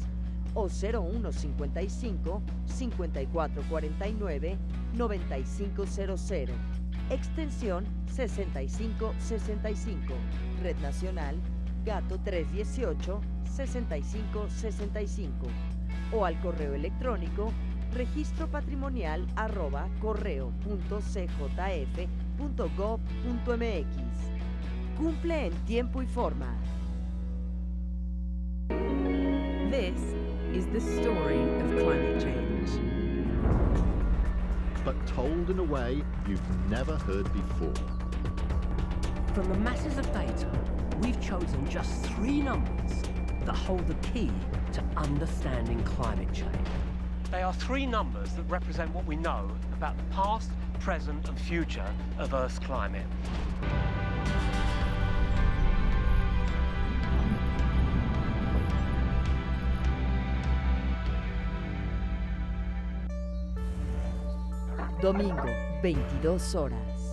o 0155-5449-9500. extensión 6565, Red Nacional, Gato 318-6565, o al correo electrónico registropatrimonial@correo.cjf.gov.mx. Cumple en tiempo y forma. This is the story of climate change. But told in a way you've never heard before. From the masses of data, we've chosen just 3 numbers that hold the key to understanding climate change. They are 3 numbers that represent what we know about the past, present and future of Earth's climate. Domingo, 22 horas.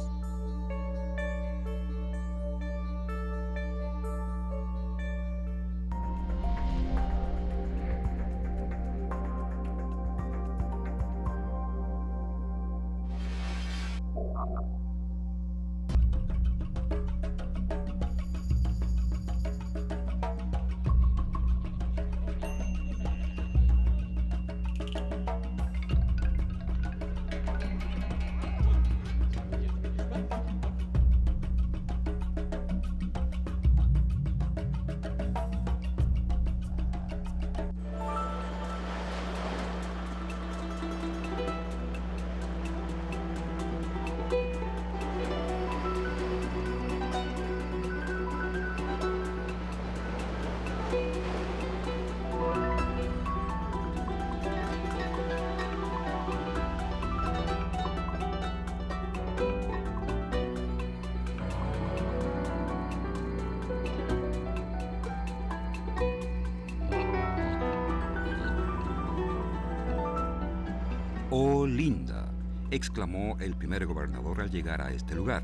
¡Oh, linda!, exclamó el primer gobernador al llegar a este lugar.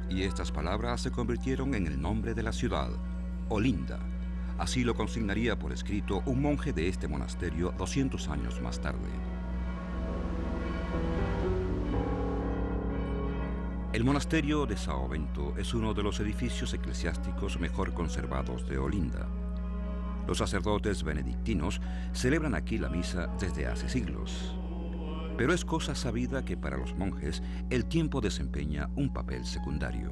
Y estas palabras se convirtieron en el nombre de la ciudad, Olinda. Así lo consignaría por escrito un monje de este monasterio 200 años más tarde. El monasterio de São Bento es uno de los edificios eclesiásticos mejor conservados de Olinda. Los sacerdotes benedictinos celebran aquí la misa desde hace siglos. Pero es cosa sabida que para los monjes el tiempo desempeña un papel secundario.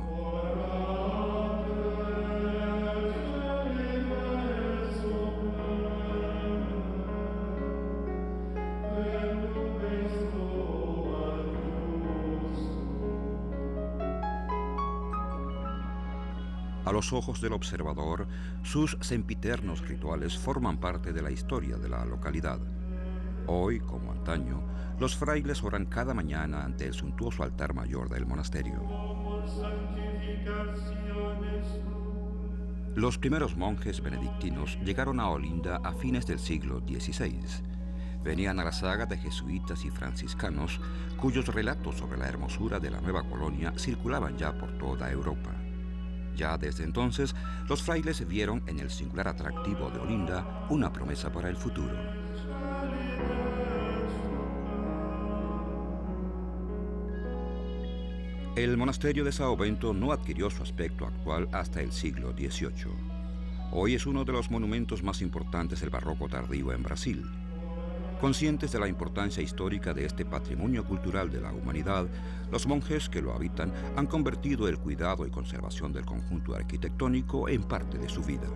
A los ojos del observador, sus sempiternos rituales forman parte de la historia de la localidad. Hoy, como antaño, los frailes oran cada mañana ante el suntuoso altar mayor del monasterio. Los primeros monjes benedictinos llegaron a Olinda a fines del siglo XVI. Venían a la saga de jesuitas y franciscanos, cuyos relatos sobre la hermosura de la nueva colonia circulaban ya por toda Europa. Ya desde entonces, los frailes vieron en el singular atractivo de Olinda una promesa para el futuro. El monasterio de São Bento no adquirió su aspecto actual hasta el siglo XVIII. Hoy es uno de los monumentos más importantes del barroco tardío en Brasil. Conscientes de la importancia histórica de este patrimonio cultural de la humanidad, los monjes que lo habitan han convertido el cuidado y conservación del conjunto arquitectónico en parte de su vida.